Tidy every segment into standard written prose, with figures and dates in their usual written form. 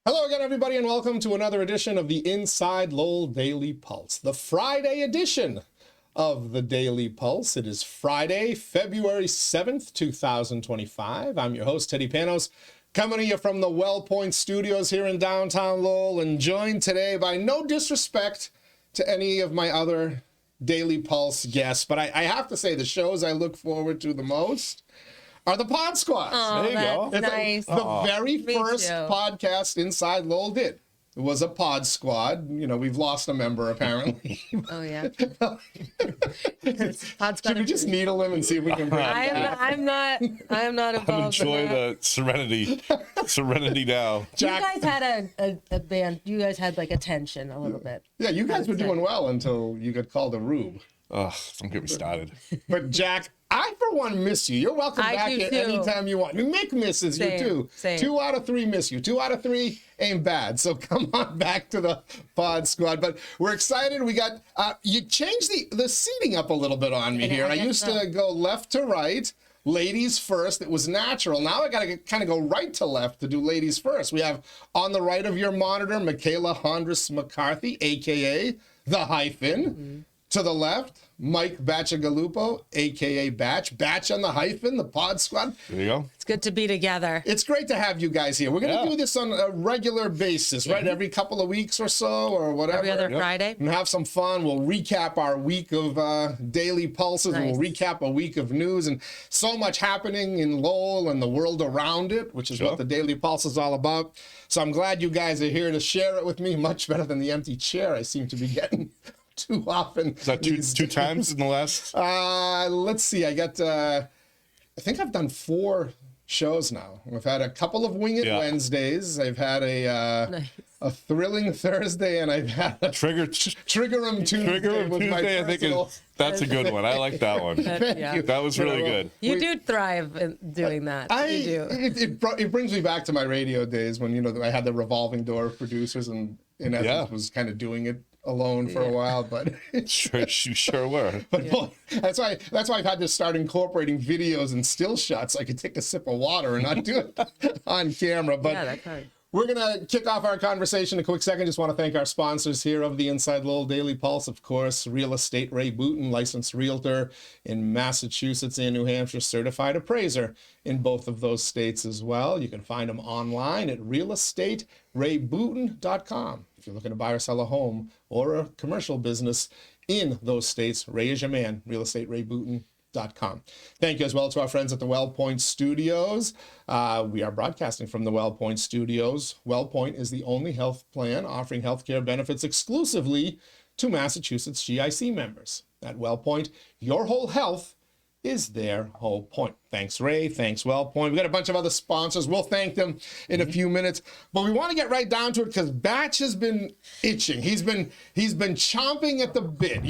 Hello again, everybody, and welcome to another edition of the Inside Lowell Daily Pulse, the Friday edition of the Daily Pulse. It is Friday, February 7th, 2025. I'm your host, Teddy Panos, coming to you from the WellPoint Studios here in downtown Lowell, and joined today by no disrespect to any of my other Daily Pulse guests, but I have to say the shows I look forward to the most are the Pod Squads. Oh, there you go. That's nice. The very first podcast Inside Lowell did was a Pod Squad. You know, we've lost a member apparently. Oh yeah. Pod Squad. Should we just needle him and see if we can bring him back? I'm not involved. Enjoy the serenity now. Jack, you guys had a band. You guys had like attention a little bit. Yeah, you guys were doing well until you got called a rube. Ugh, don't get me started. But Jack, I for one miss you. You're welcome back at any time you want. Mick misses you too. Same. 2 out of 3 miss you. 2 out of 3 ain't bad. So come on back to the Pod Squad. But we're excited. We got you changed the seating up a little bit on me here. I used to go left to right, ladies first. It was natural. Now I got to kind of go right to left to do ladies first. We have on the right of your monitor Mikaela Hondros-McCarthy, aka the Hyphen. Mm-hmm. To the left, Mike Bacigalupo, a.k.a. Batch on the Hyphen, the Pod Squad. There you go. It's good to be together. It's great to have you guys here. We're going to do this on a regular basis, right? Every couple of weeks or so or whatever. Every other Friday. And have some fun. We'll recap our week of daily pulses. Nice. And we'll recap a week of news. And so much happening in Lowell and the world around it, which is what the Daily Pulse is all about. So I'm glad you guys are here to share it with me. Much better than the empty chair I seem to be getting too often. Is that two times in the last? Let's see. I got. I think I've done 4 shows now. I've had a couple of Wing It Wednesdays. I've had a thrilling Thursday, and I've had a Trigger 'em Tuesday. Trigger 'em Tuesday. I think that's a good one. I like that one. Thank you. That was really good. You do thrive in doing that. You do. It brings me back to my radio days when I had the revolving door of producers, and in essence was kind of doing it alone for a while, but sure, you sure were. But boy, that's why I've had to start incorporating videos and still shots so I could take a sip of water and not do it on camera. But that's hard. We're going to kick off our conversation in a quick second. Just want to thank our sponsors here of the Inside Lowell Daily Pulse. Of course, Real Estate Ray Booten, licensed realtor in Massachusetts and New Hampshire, certified appraiser in both of those states as well. You can find them online at realestaterayBooten.com. If you're looking to buy or sell a home or a commercial business in those states, Ray is your man, realestaterayBooten.com. Thank you as well to our friends at the WellPoint Studios. We are broadcasting from the WellPoint Studios. WellPoint is the only health plan offering healthcare benefits exclusively to Massachusetts GIC members. At WellPoint, your whole health is their whole point. Thanks, Ray. Thanks, WellPoint. We got a bunch of other sponsors. We'll thank them in a few minutes, but we want to get right down to it because Batch has been itching. He's been chomping at the bit.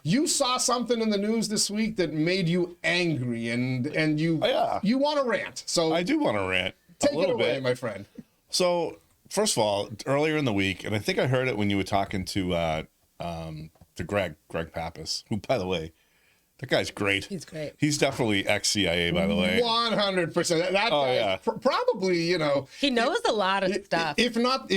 You saw something in the news this week that made you angry, and you want to rant. So I do want to rant. Take it away, my friend. So first of all, earlier in the week, and I think I heard it when you were talking to Greg Pappas, who, by the way, that guy's great. He's great. He's definitely ex-CIA, by the way. 100%. That guy, probably, he knows a lot of stuff. If not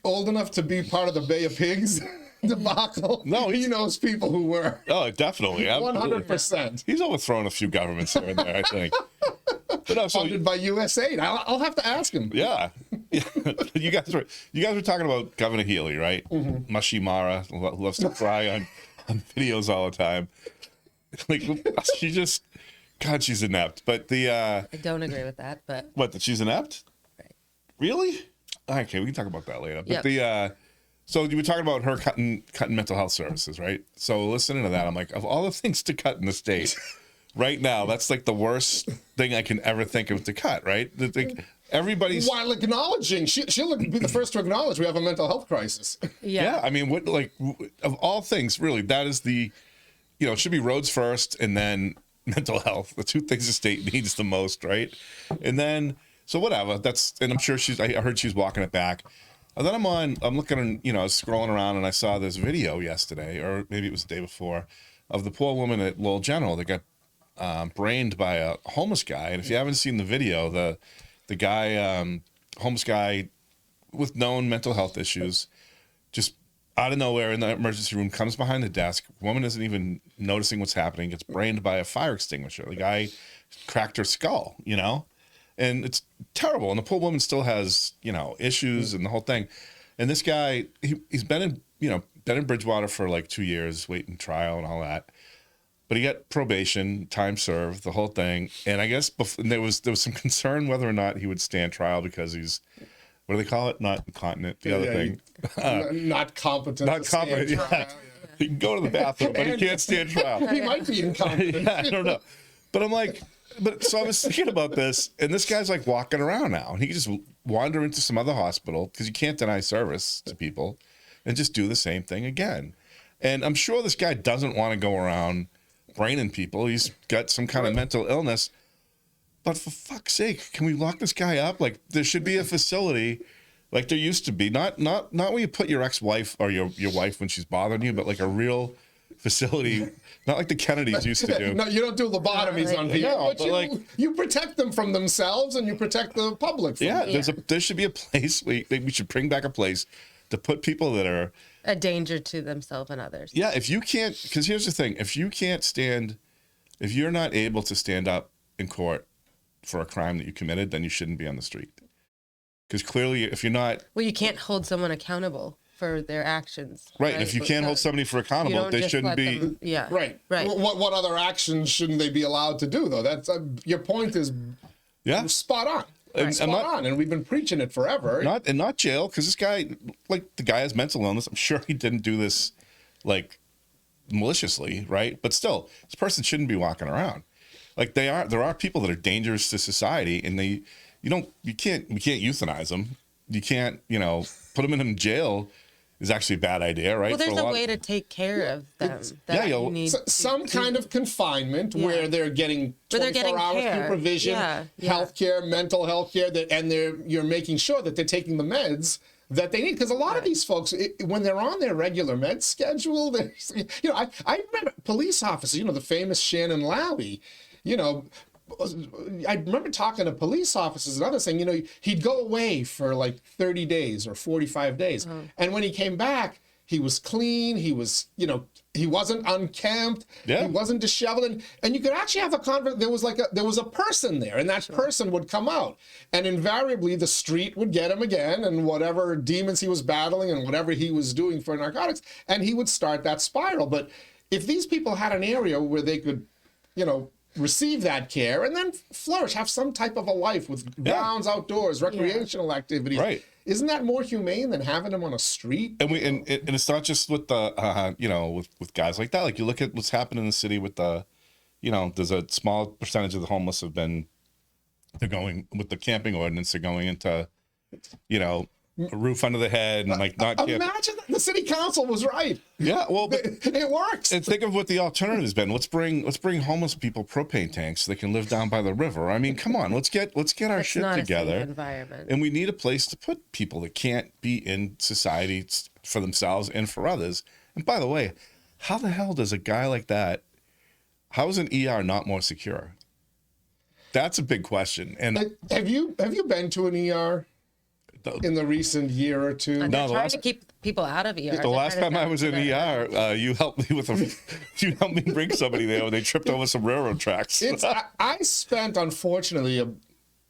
old enough to be part of the Bay of Pigs debacle. No, he knows people who were. Oh, definitely. 100%. He's overthrown a few governments here and there, I think. But no, funded by USAID. I'll have to ask him. Yeah. You guys were talking about Governor Healy, right? Mm-hmm. Mushy Mara loves to cry on videos all the time. Like, she's inept. But I don't agree with that, but that she's inept? Right. Really? Okay, we can talk about that later. But yep. So you were talking about her cutting mental health services, right? So listening to that, I'm like, of all the things to cut in the state, right now, that's like the worst thing I can ever think of to cut, right? Like, everybody's while acknowledging, she'll be the first to acknowledge we have a mental health crisis. Yeah. I mean, of all things, really, that is it should be roads first and then mental health, the two things the state needs the most, right? And then, so whatever, and I'm sure I heard she's walking it back. And then I'm looking, I was scrolling around and I saw this video yesterday, or maybe it was the day before, of the poor woman at Lowell General that got brained by a homeless guy. And if you haven't seen the video, the guy, homeless guy, with known mental health issues, just out of nowhere in the emergency room, comes behind the desk. Woman isn't even noticing what's happening. Gets brained by a fire extinguisher. The guy cracked her skull, you know, and it's terrible. And the poor woman still has, you know, issues and the whole thing. And this guy, he's been in, you know, been in Bridgewater for like 2 years, waiting trial and all that. But he got probation, time served, the whole thing. And I guess there was some concern whether or not he would stand trial because he's, what do they call it? Not incontinent. The other thing. Not competent. Not competent. Yeah. He can go to the bathroom, but he can't stand trial. He might be incompetent. Yeah, I don't know. But I'm like, so I was thinking about this, and this guy's like walking around now, and he can just wander into some other hospital because you can't deny service to people and just do the same thing again. And I'm sure this guy doesn't want to go around braining people. He's got some kind of mental illness. But for fuck's sake, can we lock this guy up? Like, there should be a facility like there used to be. Not where you put your ex-wife or your wife when she's bothering you, but like a real facility, not like the Kennedys used to do. No, you don't do lobotomies on people. No, but you protect them from themselves and you protect the public from them. There should be a place, we should bring back a place to put people that are a danger to themselves and others. Yeah, if you can't, because here's the thing, if you're not able to stand up in court for a crime that you committed, then you shouldn't be on the street. Because clearly, if you're not... Well, you can't hold someone accountable for their actions. Right, and if you can't hold somebody for accountable, they shouldn't be... Right. What other actions shouldn't they be allowed to do, though? That's your point is spot on. And we've been preaching it forever. Not jail, because this guy, like, the guy has mental illness. I'm sure he didn't do this, like, maliciously, right? But still, this person shouldn't be walking around. Like, there are people that are dangerous to society, and you can't euthanize them. You can't, put them in jail is actually a bad idea, right? Well, there's a way to take care of them. Some kind of confinement where they're getting 24-hour supervision, healthcare, mental health care, and you're making sure that they're taking the meds that they need. Because a lot of these folks, when they're on their regular med schedule, I remember police officers, the famous Shannon Lally, I remember talking to police officers and others saying, he'd go away for like 30 days or 45 days. Oh. And when he came back, he was clean. He was, he wasn't unkempt. Yeah. He wasn't disheveled. And you could actually have a conversation. There was a person there, and that person would come out. And invariably, the street would get him again, and whatever demons he was battling and whatever he was doing for narcotics, and he would start that spiral. But if these people had an area where they could, receive that care and then flourish, have some type of a life with grounds outdoors, recreational activities. Right. Isn't that more humane than having them on a street? And and it's not just with the with guys like that. Like, you look at what's happened in the city with the, there's a small percentage of the homeless they're going with the camping ordinance. They're going into, a roof under the head and like not camping. Imagine that. The city council was right. Yeah, well, it works. And think of what the alternative has been. Let's bring homeless people propane tanks so they can live down by the river. I mean, come on, let's get our shit together. Environment. And we need a place to put people that can't be in society for themselves and for others. And by the way, how the hell does a guy like that? How is an ER not more secure? That's a big question. And have you been to an ER? In the recent year or two? No, they're trying to keep people out of ER. The last time I was in ER, you helped me bring somebody there when they tripped over some railroad tracks. I spent, unfortunately,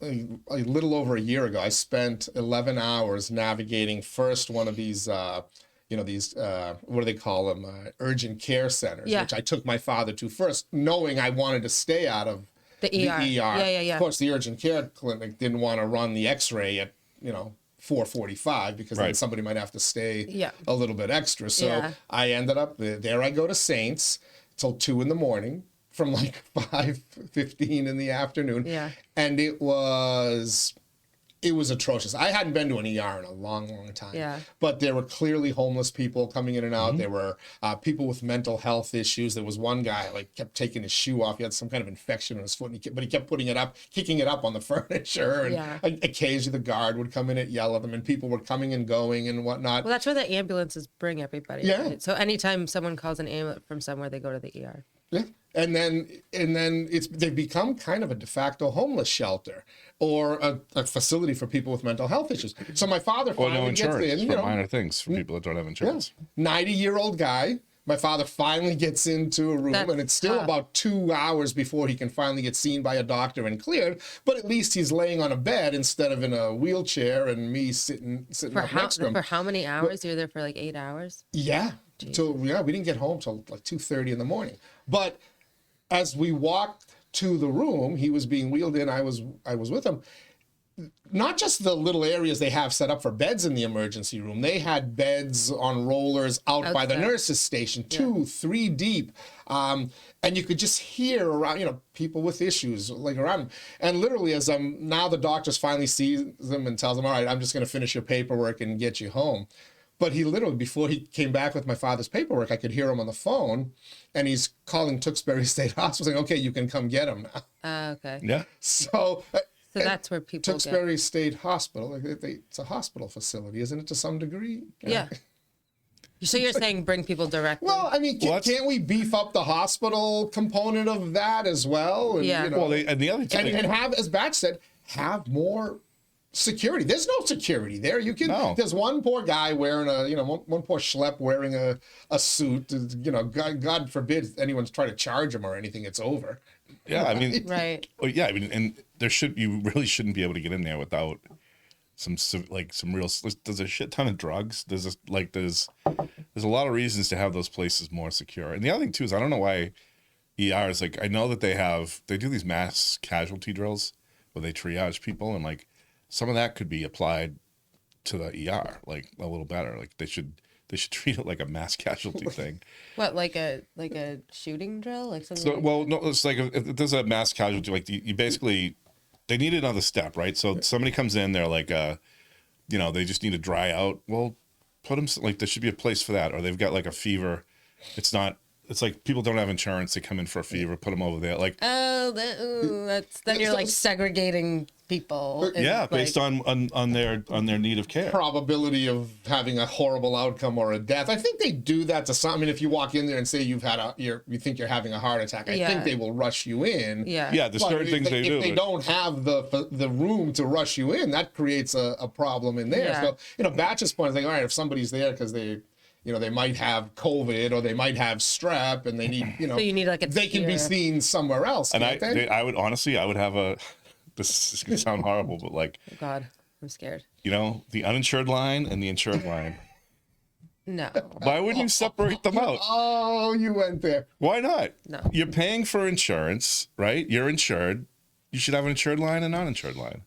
a little over a year ago, I spent 11 hours navigating first one of these, what do they call them? Urgent care centers, which I took my father to first, knowing I wanted to stay out of the ER. Yeah. Of course, the urgent care clinic didn't want to run the x-ray at, 4:45 because then somebody might have to stay a little bit extra. So I ended up there. I go to Saints till 2 a.m. from like 5:15 in the afternoon. Yeah. And it was atrocious. I hadn't been to an ER in a long, long time. Yeah. But there were clearly homeless people coming in and out. Mm-hmm. There were people with mental health issues. There was one guy kept taking his shoe off. He had some kind of infection on his foot, but he kept putting it up, kicking it up on the furniture. And occasionally the guard would come in and yell at them, and people were coming and going and whatnot. Well, that's where the ambulances bring everybody. Yeah. Right? So anytime someone calls an ambulance from somewhere, they go to the ER. Yeah. And then they've become kind of a de facto homeless shelter or a facility for people with mental health issues. So my father Or finally no insurance gets in, for minor things for people that don't have insurance. 90-year-old guy. My father finally gets into a room, That's and it's still tough. about 2 hours before he can finally get seen by a doctor and cleared. But at least he's laying on a bed instead of in a wheelchair, and me sitting up next to him. For how many hours? You were there for like 8 hours? Yeah. We didn't get home till like 2:30 in the morning. But as we walked to the room, he was being wheeled in. I was with him. Not just the little areas they have set up for beds in the emergency room. They had beds on rollers out by the Outside. nurses' station, 2, 3 deep. And you could just hear around, people with issues like around them. And literally as now the doctors finally sees them and tells them, all right, I'm just going to finish your paperwork and get you home. But he literally, before he came back with my father's paperwork, I could hear him on the phone, and he's calling Tewksbury State Hospital saying, okay, you can come get him now. Okay. Yeah. So that's where people Tewksbury State Hospital, it's a hospital facility, isn't it, to some degree? Yeah. So you're saying bring people directly? Well, I mean, can't we beef up the hospital component of that as well? And, Yeah. Well, and the other thing, and have, as Bach said, have more security. There's no security there. There's one poor guy wearing one poor schlep wearing a suit. God forbid anyone's trying to charge him or anything. It's over. yeah, I mean, Right. well, yeah, I mean, and you really shouldn't be able to get in there without some real. There's a shit ton of drugs. There's a lot of reasons to have those places more secure. And the other thing too is I don't know why ERs, like, I know that they do these mass casualty drills where they triage people, and like some of that could be applied to the ER like a little better. Like they should treat it like a mass casualty thing. What, like a shooting drill, like something? So, well, no, it's like if there's a mass casualty, like you basically, they need another step, right? So somebody comes in, they're like, they just need to dry out. Well, put them, like, there should be a place for that. Or they've got like a fever. It's like people don't have insurance. They come in for a fever, put them over there. Like, then you're like segregating people. yeah, based on their need of care. Probability of having a horrible outcome or a death. I think they do that to some. I mean, if you walk in there and say you think you're having a heart attack, I think they will rush you in. Yeah. Yeah, there's certain things they do. If they don't have the room to rush you in, that creates a problem in there. Yeah. So, Batch's point is like, all right, if somebody's there because they might have COVID or they might have strep and they need, So you need like a they can be tier. seen somewhere else. And can't they? I would honestly, I would have this is gonna sound horrible, but like, Oh God, I'm scared. the uninsured line and the insured line. No. Why wouldn't you separate them out? Oh, you went there. Why not? No. You're paying for insurance, right? You're insured. You should have an insured line and non-insured line.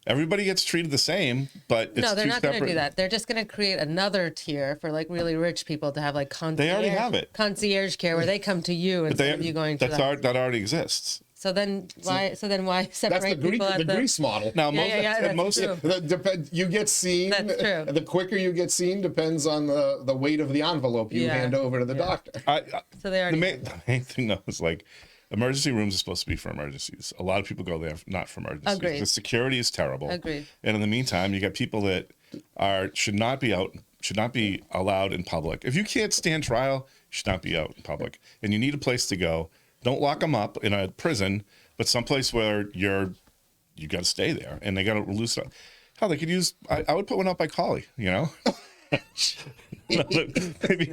Everybody gets treated the same, but it's No, they're two not going to separate. do that. They're just going to create another tier for like really rich people to have like concierge. They already have it. Concierge care where they come to you instead of you going to them. that already exists. So then why That's the separate people at the Greece model. Now, Yeah, most, that's true. You get seen. That's true. The quicker you get seen depends on the weight of the envelope you Yeah. hand over to the doctor. So they already the main thing though is like, emergency rooms are supposed to be for emergencies. A lot of people go there not for emergencies. Agreed. The security is terrible. Agreed. And in the meantime, you got people that should not be allowed in public. If you can't stand trial, you should not be out in public. And you need a place to go. Don't lock them up in a prison, but someplace where you got to stay there, and they got to release it. Hell, they could use. I would put one up by Collie. Maybe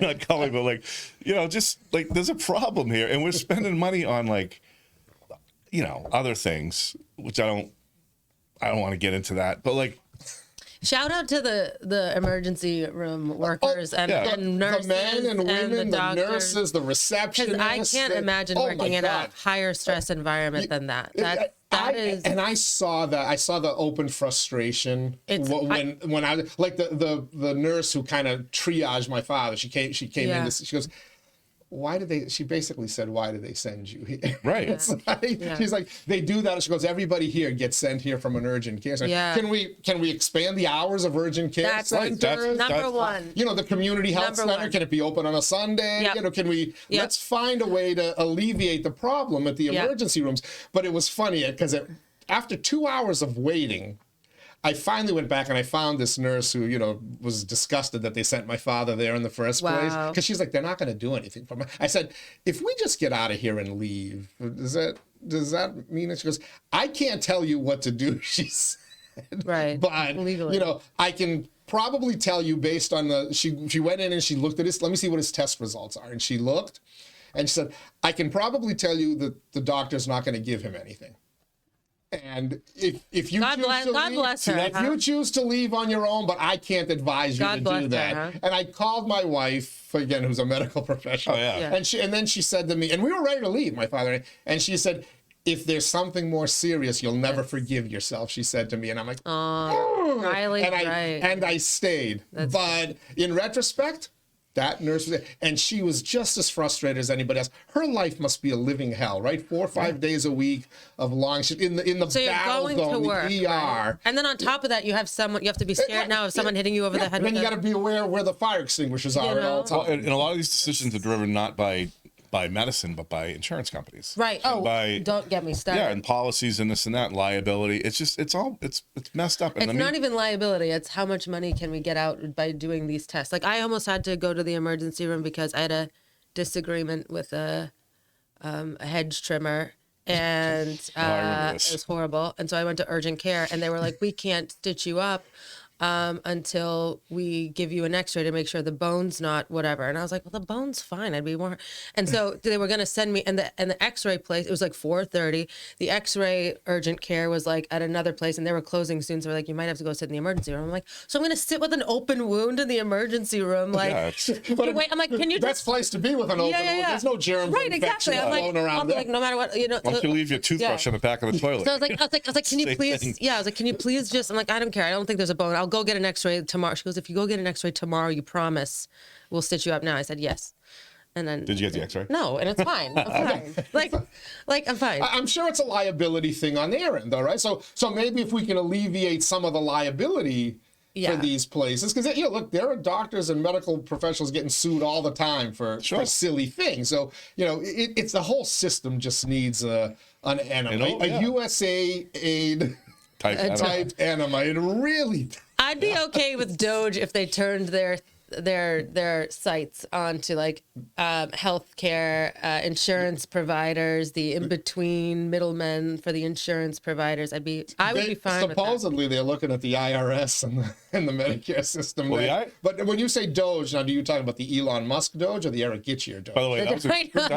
not Collie, but like, just like there's a problem here, and we're spending money on like, other things, which I don't want to get into that, but like. shout out to the emergency room workers and nurses the men and women, the the doctors. nurses, the receptionists. Because I can't imagine Oh, working my in a God. higher stress environment than that. That is. And I saw the open frustration when I like the nurse who kind of triaged my father. She came Yeah. in. She goes, she basically said, why did they send you here? Right. It's like, she's like, they do that. She goes, everybody here gets sent here from an urgent care center. Yeah. Can we expand the hours of urgent care That's centers? number one. The community health Number center, one. can it be open on a Sunday? Yep. Can we, let's find a way to alleviate the problem at the emergency rooms. But it was funny because after 2 hours of waiting, I finally went back and I found this nurse who, was disgusted that they sent my father there in the first place. Wow. Because she's like, they're not going to do anything for me. I said, if we just get out of here and leave, does that mean it? She goes, I can't tell you what to do, she said. Right. But, Legally. I can probably tell you based on she went in and she looked at his, let me see what his test results are. And she looked and she said, I can probably tell you that the doctor's not going to give him anything. And if you God bless her. if you choose to leave on your own, but I can't advise you God to bless do that. her, huh? And I called my wife again, who's a medical professional. Oh, yeah. And then she said to me, and we were ready to leave, my father, and she said, if there's something more serious, you'll never forgive yourself, she said to me. And I'm like, Riley's right. and I stayed. But in retrospect, that nurse was there, and she was just as frustrated as anybody else. Her life must be a living hell, right? 4 or 5 days a week of long shit in the So you're battle going zone, to the work, ER. right? And then on top of that, you have to be scared now of someone hitting you over the head. And then with you got to be aware where the fire extinguishers are at all Well, times. and a lot of these decisions are driven not by medicine, but by insurance companies. Right. Oh, By, don't get me started. yeah, and policies and this and that, liability. It's just, it's messed up. And It's not even liability. It's how much money can we get out by doing these tests. Like I almost had to go to the emergency room because I had a disagreement with a hedge trimmer, and I remember it this. was horrible. And so I went to urgent care, and they were like, "We can't stitch you up until we give you an X-ray to make sure the bone's not whatever." And I was like, "Well, the bone's fine. I'd be more." And so they were gonna send me, and the X-ray place. It was like 4:30. The X-ray urgent care was like at another place, and they were closing soon. So they're like, "You might have to go sit in the emergency room." I'm like, "So I'm gonna sit with an open wound in the emergency room?" Like, Yeah, it's- wait. I'm like, "Can you Best just?" place to be with an open wound. There's no germs Right, or exactly. infections I'm like, floating around I'll be there. like, no matter what, Once you leave your toothbrush Yeah. on the back of the toilet. So I was like, can you Same please? thing. Yeah, I was like, can you please just? I'm like, I don't care. I don't think there's a bone. I'll go get an X-ray tomorrow. She goes, if you go get an X-ray tomorrow, you promise we'll stitch you up now. I said yes. And then Did you get the X-ray? No, and it's fine. I'm fine. like I'm fine. I'm sure it's a liability thing on their end, though, right? So maybe if we can alleviate some of the liability for these places, because look, there are doctors and medical professionals getting sued all the time for silly things. So it's the whole system just needs an enema, a USA aid type enema. It really. I'd be okay with Doge if they turned their sites onto like healthcare insurance providers, the in-between middlemen for the insurance providers. I would be fine with that. Supposedly they're looking at the IRS and the Medicare system. Well, but when you say Doge, now do you talk about the Elon Musk Doge or the Eric Gitchier Doge? By the way, that was a great The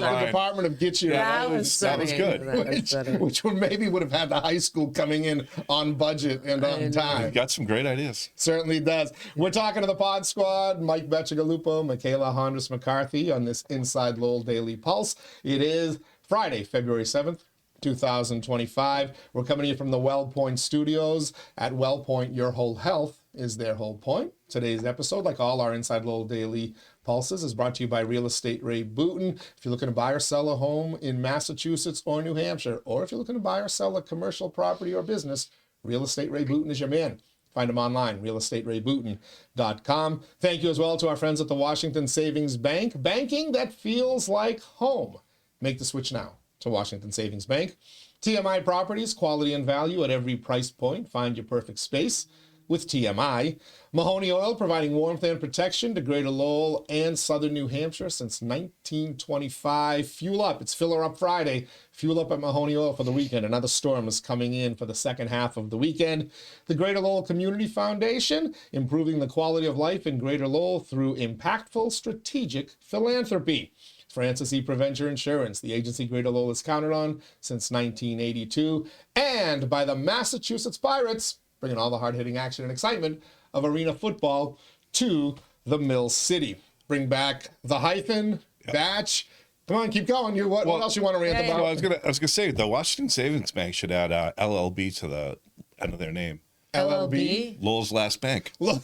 line. Department of Gitchier. Yeah, that was good. Which would have had the high school coming in on budget and on time. You've got some great ideas. Certainly does. We're talking to the Pod Squad, Mike Bacigalupo, Mikaela Hondros-McCarthy on this Inside Lowell Daily Pulse. It is Friday, February 7th, 2025. We're coming to you from the WellPoint Studios. At WellPoint, your whole health is their whole point. Today's episode, like all our Inside Lowell Daily Pulses, is brought to you by Real Estate Ray Booten. If you're looking to buy or sell a home in Massachusetts or New Hampshire, or if you're looking to buy or sell a commercial property or business, Real Estate Ray Booten is your man. Find them online, realestaterayBooten.com. Thank you as well to our friends at the Washington Savings Bank. Banking that feels like home. Make the switch now to Washington Savings Bank. TMI Properties, quality and value at every price point. Find your perfect space with TMI. Mahoney Oil, providing warmth and protection to Greater Lowell and Southern New Hampshire since 1925. Fuel up. It's Filler Up Friday. Fuel up at Mahoney Oil for the weekend. Another storm is coming in for the second half of the weekend. The Greater Lowell Community Foundation, improving the quality of life in Greater Lowell through impactful strategic philanthropy. Francis E. Preventure Insurance, the agency Greater Lowell has counted on since 1982. And by the Massachusetts Pirates, bringing all the hard-hitting action and excitement of arena football to the Mill City. Bring back the Hyphen, Batch. Come on, keep going. What else you want to rant about? Well, I was gonna say the Washington Savings Bank should add LLB to the end of their name. LLB? Lowell's Last Bank. Look.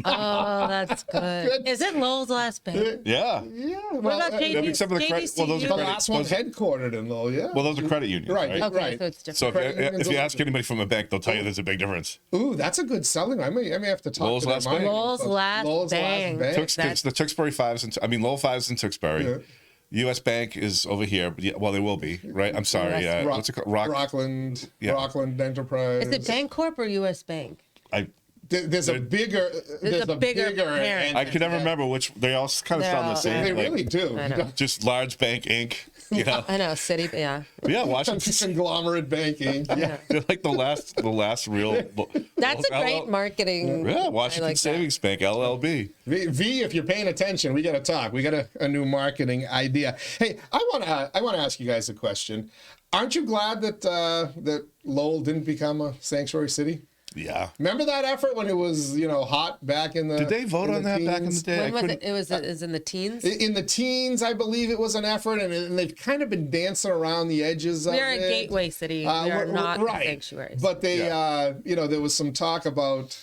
Oh, that's good. Is it Lowell's Last Bank? Yeah. Yeah. What about except for the credit. Well, those are The credit. last one's headquartered in Lowell, yeah. Well, those are credit unions, right? Okay, Right. so it's different. So Credit unions if you are- ask anybody from a bank, they'll tell you there's a big difference. Ooh, that's a good selling. I may have to talk Lowell's to them. Last Bank. Lowell's Last Bank. The Tewksbury Fives and Lowell Fives in Tewksbury. Yeah. U.S. Bank is over here. But yeah, well, they will be, right? I'm sorry. What's it called? Rockland Enterprise. Is it Bancorp or U.S. Bank? There's a bigger parent. I can never remember which. They all kind of sound the same. They like, really do. I know. Just large bank Inc. You know. I know, City, yeah. But yeah, Washington. Conglomerate banking. Yeah. They're like the last real. That's a great marketing. Yeah, Washington like Savings Bank, LLB. V, if you're paying attention, we got to talk. We got a new marketing idea. Hey, I want to ask you guys a question. Aren't you glad that Lowell didn't become a sanctuary city? Yeah. Remember that effort when it was, hot back in the. Did they vote on that back in the day? When was it? It was in the teens? In the teens, I believe it was an effort, and they've kind of been dancing around the edges of it. We are a gateway city. We are not a sanctuary. But they, there was some talk about,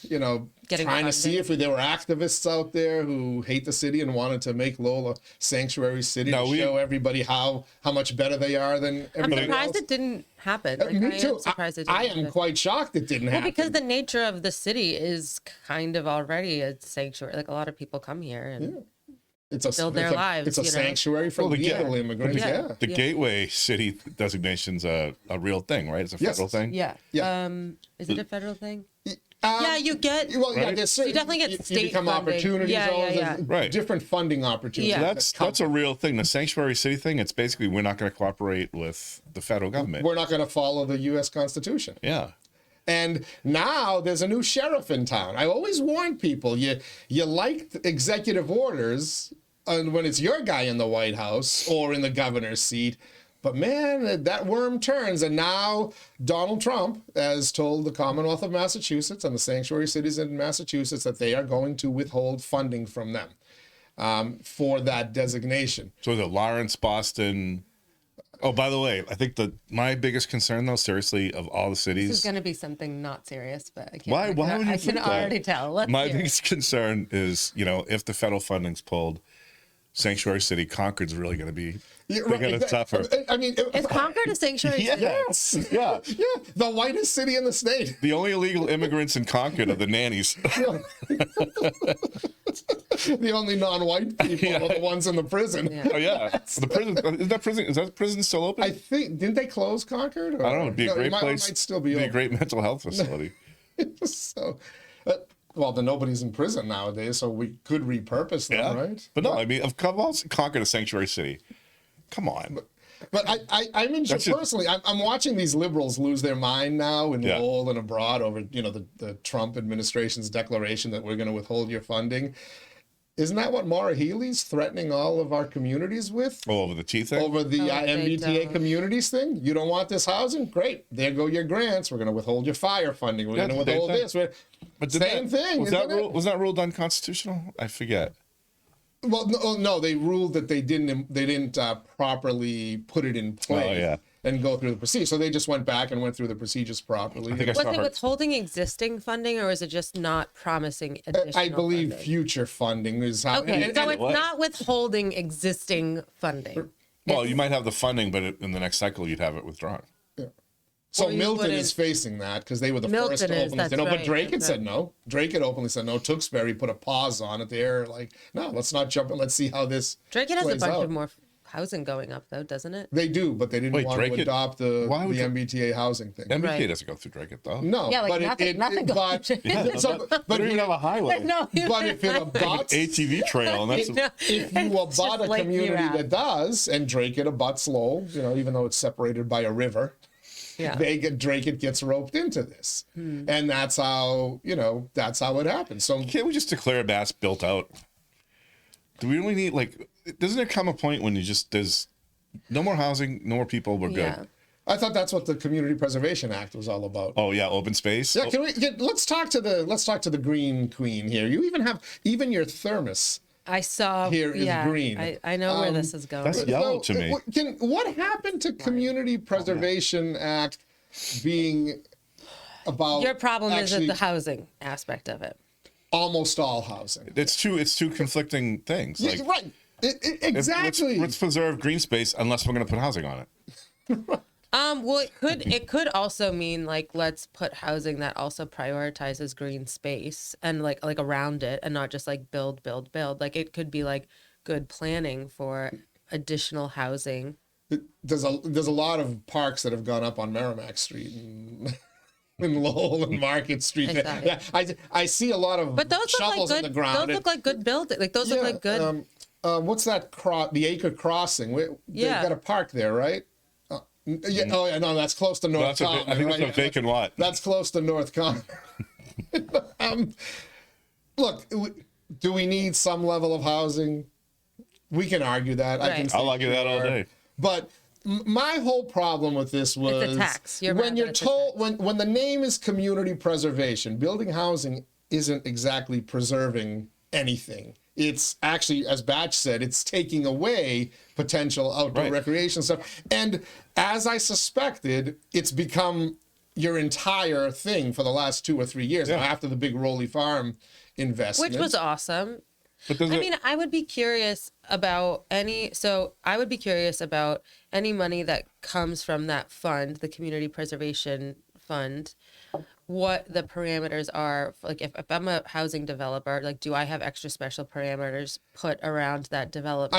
Getting trying to see funding. if there were activists out there who hate the city and wanted to make Lowell a sanctuary city to show everybody how much better they are than I'm everybody surprised else. it didn't happen. Like, Me I too. am surprised it didn't I am happen. quite shocked it didn't happen. Because the nature of the city is kind of already a sanctuary. Like a lot of people come here and build their lives. It's a sanctuary for legal immigrants. Yeah. The gateway city designation's a real thing, right? It's a federal thing. Yeah. Yeah. Is it a federal thing? Um, Yeah, you get. Well, yeah, Right? there's You definitely get you state become funding. opportunity Yeah, zones, yeah. there's Right. different funding opportunities. Yeah. That's a real thing. The sanctuary city thing, it's basically we're not going to cooperate with the federal government. We're not going to follow the U.S. Constitution. Yeah. And now there's a new sheriff in town. I always warn people, you like executive orders and when it's your guy in the White House or in the governor's seat. But man, that worm turns. And now Donald Trump has told the Commonwealth of Massachusetts and the sanctuary cities in Massachusetts that they are going to withhold funding from them for that designation. So the Lawrence, Boston. Oh, by the way, I think my biggest concern, though, seriously, of all the cities. This is going to be something not serious, but I can't. Why would you I think can that? already tell. Let's My hear it. biggest concern is, if the federal funding's pulled, sanctuary city Concord's really going to be. Yeah, They're going to suffer. I mean, Is Concord a sanctuary city? yes. Yeah. Yeah, the whitest city in the state. The only illegal immigrants in Concord are the nannies. The only non-white people are the ones in the prison. Yeah. Oh yeah, the prison is that prison still open? I think didn't they close Concord? Or? I don't know. It'd be a great place. It might still be It'd be a open. great mental health facility. So, well, then nobody's in prison nowadays, so we could repurpose them, Yeah, right? but no, I mean, of course, Concord a sanctuary city. Come on. But I'm in personally. I'm watching these liberals lose their mind now in Lowell and abroad over the Trump administration's declaration that we're going to withhold your funding. Isn't that what Maura Healey's threatening all of our communities with? Oh, over the T thing? Over the they MBTA don't. communities thing? You don't want this housing? Great. There go your grants. We're going to withhold your fire funding. We're going to withhold this. But Same thing. Was isn't that it? was that ruled unconstitutional? I forget. Well, no, they ruled that they didn't properly put it in place and go through the procedure. So they just went back and went through the procedures properly. I think I Was saw it her. withholding existing funding, or is it just not promising additional I believe funding? future funding is how. Okay, so it's what? not withholding existing funding. Well, you might have the funding, but in the next cycle, you'd have it withdrawn. So Well, you Milton wouldn't- is facing that because they were the Milton first to is, openly that's say no. But right, Drake had that's said right. no. Drake had openly said no. Tewksbury put a pause on it. They're like, no, let's not jump and let's see how this Drake has a plays bunch out. of more housing going up, though, doesn't it? They do, but they didn't Wait, want Drake to had- adopt the why would you- MBTA housing thing. MBK Right. doesn't go through Drake, though. No, Yeah, like but nothing but, so, They but don't even have a highway. No, but if it abuts, ATV trail, and that's if you It's just abut a like community you're that does, and Drake it abuts Lowell, even though it's separated by a river, Yeah. Drake it gets roped into this, and that's how it happens. So can't we just declare Bass built out? Do we really need doesn't there come a point when there's no more housing, no more people, we're Yeah. good? I thought that's what the Community Preservation Act was all about. Oh yeah, open space. Yeah, let's talk to the Green Queen here. You even have your thermos. I saw. Here is green. I know where this is going. That's yellow to me. What happened to Community Preservation Act being about? Your problem is actually the housing aspect of it. almost all housing. It's two conflicting things. Yeah, right. Exactly. Let's preserve green space unless we're going to put housing on it. Well, it could also mean let's put housing that also prioritizes green space and like around it, and not just build. Like it could be good planning for additional housing. There's a lot of parks that have gone up on Merrimack Street and in Lowell and Market Street. Exactly. Yeah, I see a lot of But those look shovels like in good. the ground. Those look like good buildings. Like those look like good. What's that? The Acre Crossing. They've got a park there, right? Yeah. Oh, yeah. No, that's close to North Common. I think that's a vacant lot. That's close to North Common. Look, do we need some level of housing? We can argue that. Right. I'll argue that all day. But my whole problem with this was It's a tax. when you're told when the name is community preservation, building housing isn't exactly preserving anything. It's actually, as Batch said, it's taking away potential outdoor recreation stuff. And as I suspected, it's become your entire thing for the last 2 or 3 years after the big Roley Farm investment. Which was awesome. But I mean, I would be curious about any money that comes from that fund, the Community Preservation Fund, what the parameters are. Like if I'm a housing developer, like do I have extra special parameters put around that development?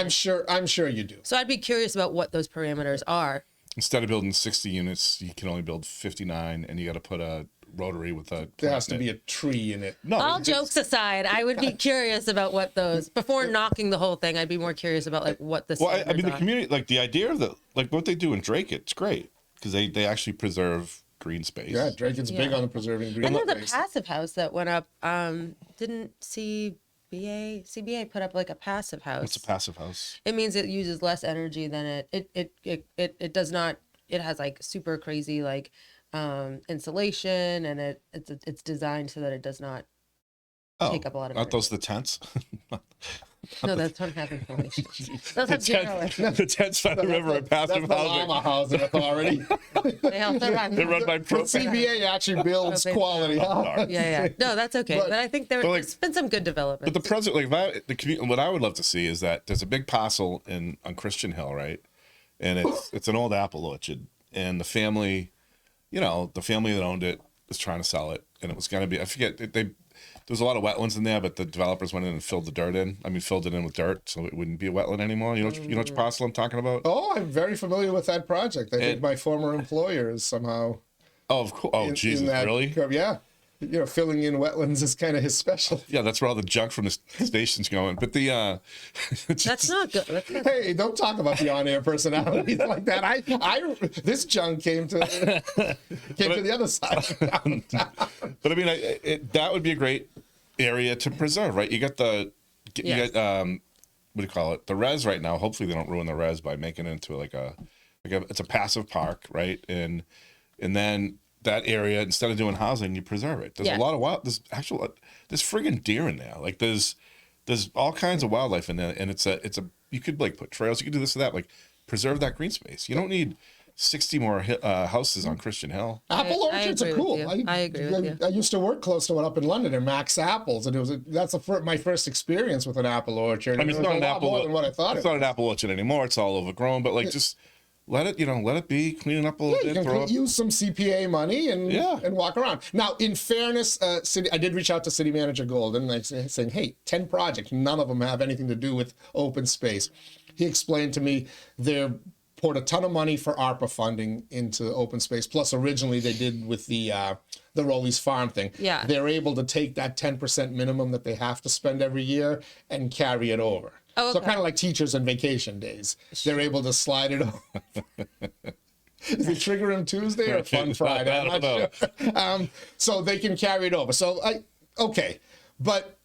I'm sure you do. So I'd be curious about what those parameters are. instead of building 60 units, you can only build 59, and you got to put a rotary with a. There has to be a tree in it. No, All jokes aside, I would be curious about what those, before knocking the whole thing, I'd be more curious about like what the. Well, I mean, the are. community, like the idea of the, like what they do in Drake, it's great because they actually preserve green space. Yeah, Draken's big on preserving green And there's a space. passive house that went up. Didn't CBA put up like a passive house? What's a passive house? It means it uses less energy than it does not. It has like super crazy like insulation, and it's designed so that it does not take up a lot of Aren't energy. those the tents? No, those don't have insulation. Those have zero. The tents by the river are passive That's the housing. Llama Housing Authority. They also run. They're run by But propane. CBA actually builds Propane. quality houses. Yeah. No, that's okay. But I think there's been some good development. But the president, like what I would love to see is that there's a big parcel on Christian Hill, right? And it's an old apple orchard, and the family that owned it was trying to sell it, and it was going to be, I forget, there was a lot of wetlands in there, but the developers went in and filled the dirt in. I mean, filled it in with dirt, so it wouldn't be a wetland anymore. You know which parcel I'm talking about? Oh, I'm very familiar with that project. I think my former employer is somehow. Oh, of course. Oh, Jesus, really? Yeah. Filling in wetlands is kind of his specialty. Yeah, that's where all the junk from the station's going. But the That's not good. Hey, don't talk about the on-air personalities like that. This junk came to the other side. But I mean, that would be a great area to preserve, right? You got what do you call it? The res right now. Hopefully, they don't ruin the res by making it into it's a passive park, right? And then that area, instead of doing housing, you preserve it. There's a lot of there's friggin' deer in there. Like there's all kinds of wildlife in there, and it's a you could like put trails, you could do this or that, like preserve that green space. You don't need 60 more houses on Christian Hill. Apple orchards are cool. I agree with you. I used to work close to one up in London in Max Apples, and that's my first experience with an apple orchard. I mean, it's not an apple more than what I thought. It's not an apple orchard anymore. It's all overgrown, but like just let it be, clean it up a little bit. You can use some CPA money and walk around. Now, in fairness, I did reach out to City Manager Golden, like saying, hey, 10 projects, none of them have anything to do with open space. He explained to me they're poured a ton of money for ARPA funding into open space. Plus, originally they did with the Roley's Farm thing. Yeah. They're able to take that 10% minimum that they have to spend every year and carry it over. Oh, okay. So kind of like teachers on vacation days. They're able to slide it over. Is it Trigger 'em Tuesday or Fun Friday? I'm not sure. So they can carry it over. So, okay. But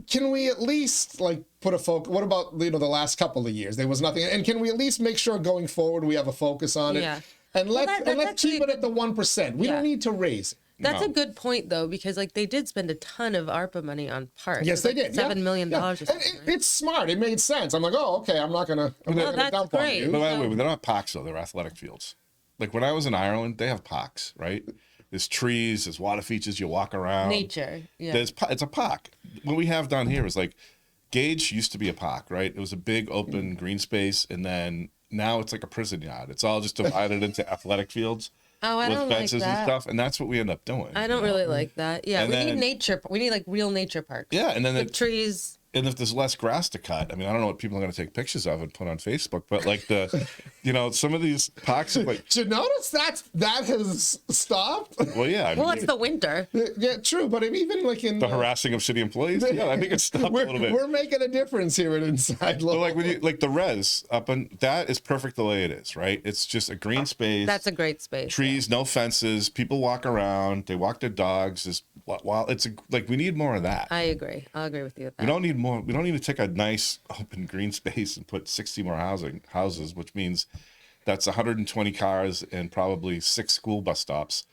can we at least put a focus? What about the last couple of years? There was nothing. And can we at least make sure going forward we have a focus on it? Yeah. And let's keep it at the 1%. We don't need to raise it. That's a good point, though, because they did spend a ton of ARPA money on parks. Yes, they did. $7 million or something. And it's smart. It made sense. I'm like, oh, okay. I'm not gonna that's dump great. on you. But by the way, they're not parks though. They're athletic fields. Like when I was in Ireland, they have parks, right? There's trees, there's water features. You walk around. Nature. Yeah. It's a park. What we have down here is like Gage used to be a park, right? It was a big open green space, and then now it's like a prison yard. It's all just divided into athletic fields. Oh, I with don't like fences that. and stuff, and that's what we end up doing. I don't really like that. Yeah, And we need then- nature. We need real nature parks. Yeah, and then With trees. and if there's less grass to cut, I mean, I don't know what people are going to take pictures of and put on Facebook, but like some of these parks are like. Did you notice that has stopped? Well, yeah. I Well, mean, it's the winter. Yeah, true. But I mean, even like in the harassing of city employees. Yeah, I think it's stopped a little bit. We're making a difference here at Inside Lowell. But like when you like the res up on that is perfect the way it is, right? It's just a green space. That's a great space. Trees, no fences. People walk around. They walk their dogs. Like we need more of that. I agree. I'll agree with you with that. We don't need more. We don't need to take a nice open green space and put 60 more houses, which means that's 120 cars and probably 6 school bus stops.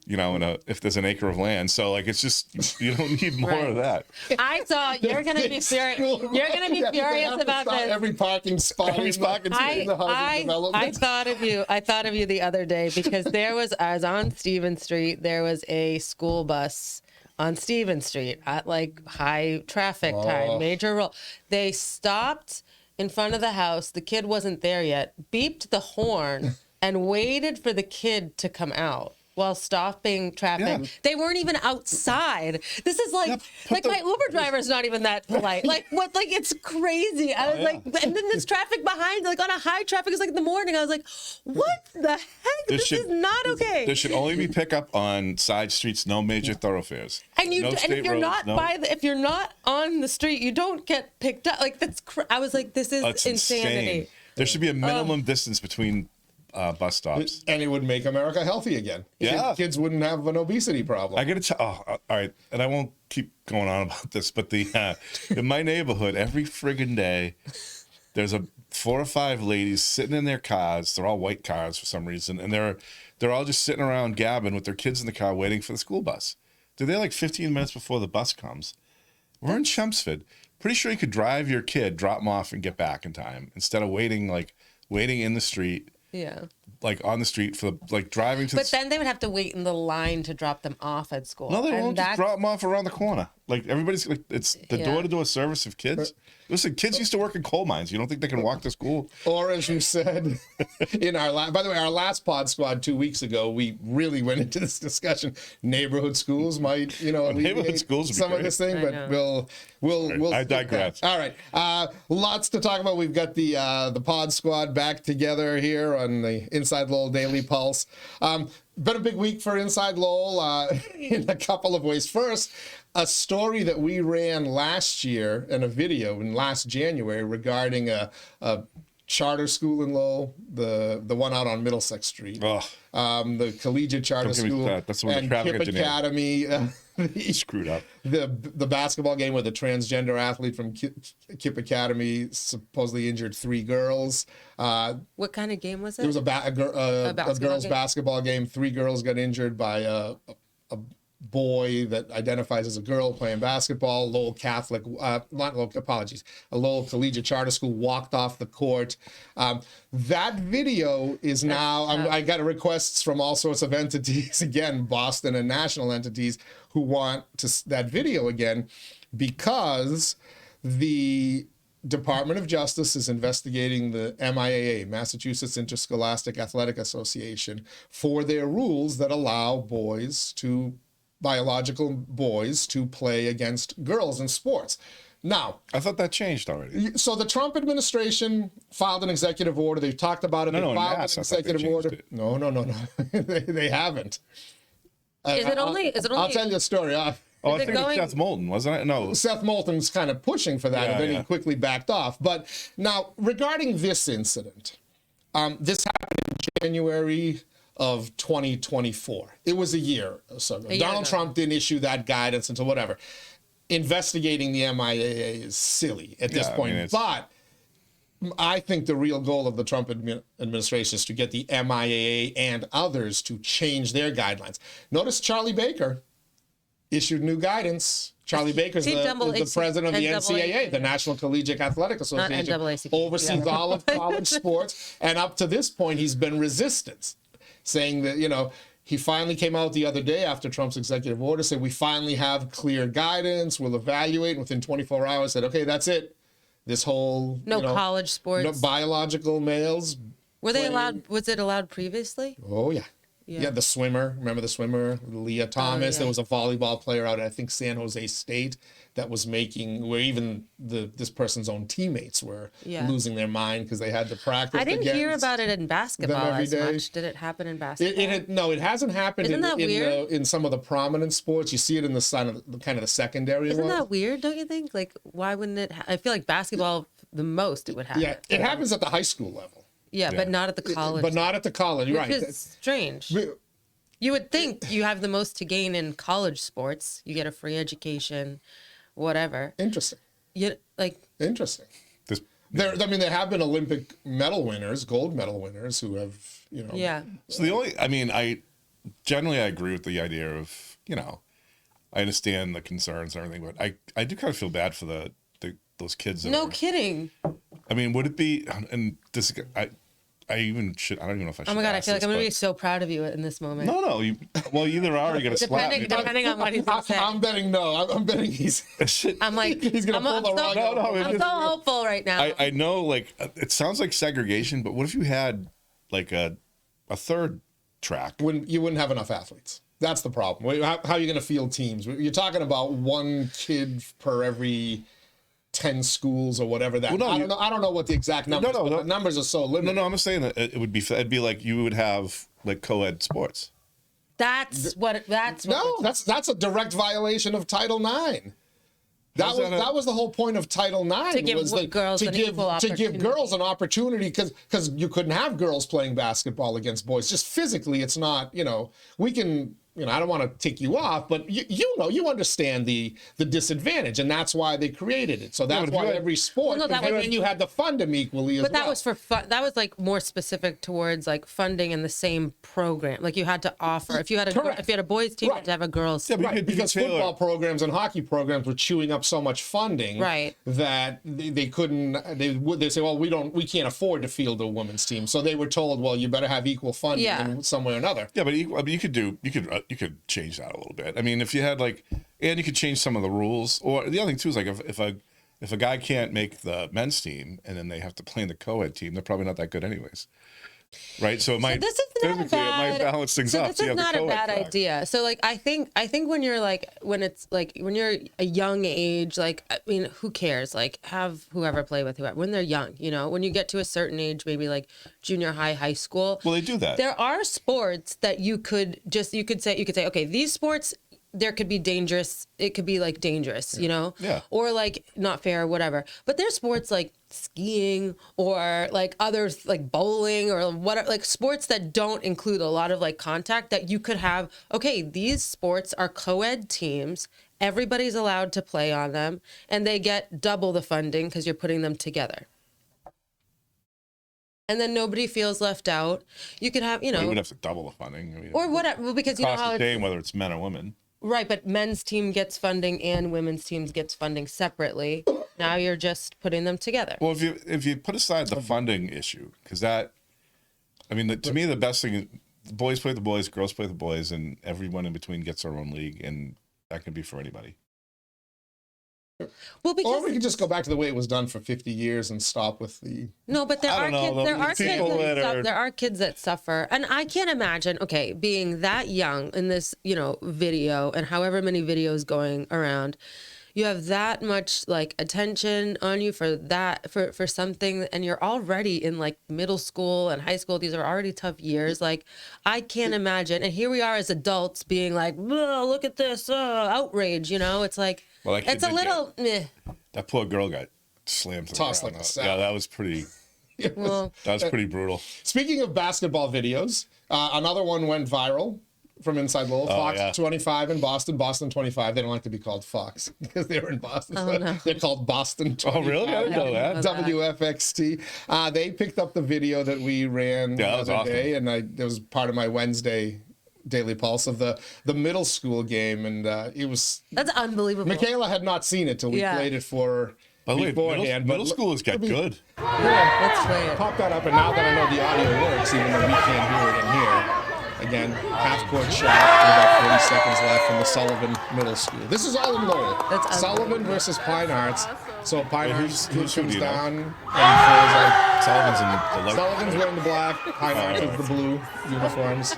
If there's an acre of land, so like it's just you don't need more Right. of that. I saw you're gonna be furious. You're gonna be furious about this. Every parking spot. Every parking spot in the housing development. I thought of you. I thought of you the other day because I was on Stevens Street. There was a school bus on Stevens Street at like high traffic time, major rule. They stopped in front of the house. The kid wasn't there yet. Beeped the horn and waited for the kid to come out while stopping traffic. Yeah. They weren't even outside. This is like my Uber driver is not even that polite. Like what? Like it's crazy. I was like, and then there's traffic behind. Like on a high traffic, it's like in the morning. I was like, what the heck? This is not okay. There should only be pickup on side streets, no major thoroughfares. And if you're not if you're not on the street, you don't get picked up. Like that's. I was like, this is insanity. Insane. There should be a minimum distance between bus stops, and it would make America healthy again. Yeah, kids wouldn't have an obesity problem. I gotta all right, and I won't keep going on about this, but in my neighborhood, every friggin' day, there's 4 or 5 ladies sitting in their cars. They're all white cars for some reason, and they're all just sitting around gabbing with their kids in the car, waiting for the school bus. They're there like 15 minutes before the bus comes. We're in Chelmsford. Pretty sure you could drive your kid, drop them off, and get back in time instead of waiting in the street. Yeah. Like on the street for driving to. But then they would have to wait in the line to drop them off at school. No, they won't. Just drop them off around the corner. Like everybody's like, it's the door-to-door service of kids. Listen, kids used to work in coal mines. You don't think they can walk to school? Or as you said in by the way, our last Pod Squad 2 weeks ago, we really went into this discussion. Neighborhood schools might, neighborhood schools would be some great. of this thing, but we'll. I digress. All right, lots to talk about. We've got the Pod Squad back together here on the Inside Lowell Daily Pulse. Been a big week for Inside Lowell in a couple of ways. First, a story that we ran last year in a video in last January regarding a charter school in Lowell, the one out on Middlesex Street, the collegiate charter school, that's the one and traffic KIPP Academy. Screwed up. The basketball game where the transgender athlete from KIPP Academy supposedly injured 3 girls. What kind of game was it? There was a girls' game? basketball game. 3 girls got injured by a boy that identifies as a girl playing basketball. Lowell Catholic, a Lowell Collegiate Charter School walked off the court. That video is now, I got requests from all sorts of entities, again, Boston and national entities, who want that video again because the Department of Justice is investigating the MIAA, Massachusetts Interscholastic Athletic Association, for their rules that allow biological boys to play against girls in sports. Now, I thought that changed already. So the Trump administration filed an executive order. They've talked about it. They filed an executive order. No. they haven't. Is it only? I'll tell you a story. I think it was Seth Moulton, wasn't it? No. Seth Moulton's kind of pushing for that, and then he quickly backed off. But now, regarding this incident, this happened in January of 2024. It was a year or so ago. Donald Trump didn't issue that guidance until whatever. Investigating the MIAA is silly at this point. But I think the real goal of the Trump administration is to get the MIAA and others to change their guidelines. Notice Charlie Baker issued new guidance. Charlie Baker is the president of the NCAA, the National Collegiate Athletic Association, oversees all of college sports. And up to this point, he's been resistant, saying that, he finally came out the other day after Trump's executive order, said, we finally have clear guidance. We'll evaluate. Within 24 hours, said, okay, that's it. This whole college sports, biological males. Were they allowed? Was it allowed previously? Oh yeah. Yeah. the swimmer. Remember the swimmer, Leah Thomas? yeah. There was a volleyball player out at, I think, San Jose State that was where even this person's own teammates were Yeah. losing their mind because they had to practice. I didn't hear against about it in basketball every as day. much. Did it happen in basketball? No, it hasn't happened Isn't that weird? in some of the prominent sports. You see it in the kind of the secondary Isn't ones. that weird, don't you think? Like, why wouldn't it? I feel like basketball, the most it would happen. Yeah, it happens at the high school level, Yeah, but not at the college. but not at the college. Which Right. is strange. You would think you have the most to gain in college sports. You get a free education, whatever. Interesting. Interesting. This, There have been Olympic medal winners, gold medal winners, who have, Yeah. so I generally agree with the idea of, I understand the concerns and everything, but I do kind of feel bad for those kids. No kidding. I mean, would it be, and this, I don't even know if I should. Oh my God, I ask feel like this, I'm going to be but- so proud of you in this moment. No, you either are or you're going to slap me. Depending on what he's going to say. I'm betting no. I'm betting he's I'm like, he's gonna pull the rug. I'm so hopeful right now. I know, like, it sounds like segregation, but what if you had, like, a third track? You wouldn't have enough athletes. That's the problem. How are you going to field teams? You're talking about one kid per every 10 schools or whatever that. Well, no, I don't know what the exact numbers. But the numbers are so limited. No, I'm just saying that it'd be like you would have like co-ed sports. That's what. No, that's a direct violation of Title IX. That was the whole point of Title IX, To give girls an equal to give opportunity. girls an opportunity because you couldn't have girls playing basketball against boys. Just physically, it's not. We can. I don't want to take you off, but you understand the disadvantage, and that's why they created it. So that's why every sport, Well, no, that and was- then you had to fund them equally as well. But that was for fun. That was like more specific towards like funding in the same program. Like you had to offer if you had a boys team, you had to have a girls team. but Right, because football programs and hockey programs were chewing up so much funding, Right. that they couldn't. They say, well, we can't afford to field a women's team, so they were told, well, you better have equal funding Yeah. in some way or another. Yeah, but you could change that a little bit. I mean, if you had and you could change some of the rules. Or the other thing too is like if a guy can't make the men's team and then they have to play in the co-ed team, they're probably not that good anyways. Right, so it might This is not physically it might balance things so out. this so you is have the not a co-ed bad track. idea. So like I think when you're when you're a young age, who cares? Like have whoever play with whoever when they're young, when you get to a certain age, maybe like junior high, high school. Well, they do that. There are sports that you could say, okay, these sports there could be dangerous. It could be like dangerous, Yeah. or like not fair, whatever. But there's sports like skiing or like others like bowling or whatever, like sports that don't include a lot of like contact that you could have. Okay, these sports are co-ed teams. Everybody's allowed to play on them and they get double the funding because you're putting them together. And then nobody feels left out. You could have, You would have to double the funding. I mean, or whatever, well, because you know cost how the it's, same whether it's men or women. right, but men's team gets funding and women's teams gets funding separately. Now you're just putting them together. Well, if you put aside the funding issue, because to me the best thing, the boys play the boys, girls play the boys, and everyone in between gets their own league, and that can be for anybody. Well, because Or we could just go back to the way it was done for 50 years and stop with the. no, but there I are don't kids. know, There the are kids. people that are- There are kids that suffer, and I can't imagine. Okay, being that young in this, video, and however many videos going around, you have that much like attention on you for that for something, and you're already in like middle school and high school. These are already tough years. Like I can't imagine. And here we are as adults being like, "Whoa, look at this outrage!" It's like Well, that kid it's a did little. Meh. That poor girl got slammed to the Tossed ground. like a sack. Yeah, that was pretty. Well, That was pretty brutal. Speaking of basketball videos, another one went viral from Inside Lowell. Fox yeah. 25 in Boston, Boston 25. They don't like to be called Fox because they were in Boston. So they're called Boston 25. Oh, really? I didn't know that. WFXT. They picked up the video that we ran the that was other awesome. day, and it was part of my Wednesday Daily Pulse of the middle school game, and it was. that's unbelievable. Mikaela had not seen it till we Yeah. played it for her By the way, beforehand. middle schoolers got good. Let's play it. Pop that up, and now that I know the audio works, even though we can't hear it in here. Again, half-court shot with about 40 seconds left from the Sullivan Middle School. This is all in Lowell. That's Sullivan unbelievable. versus Pine Arts. Awesome. So Pine-Arch who's who, comes do you know? down and feels like Sullivan's in the light. Sullivan's wearing the black, Pine-Arch is the blue uniforms.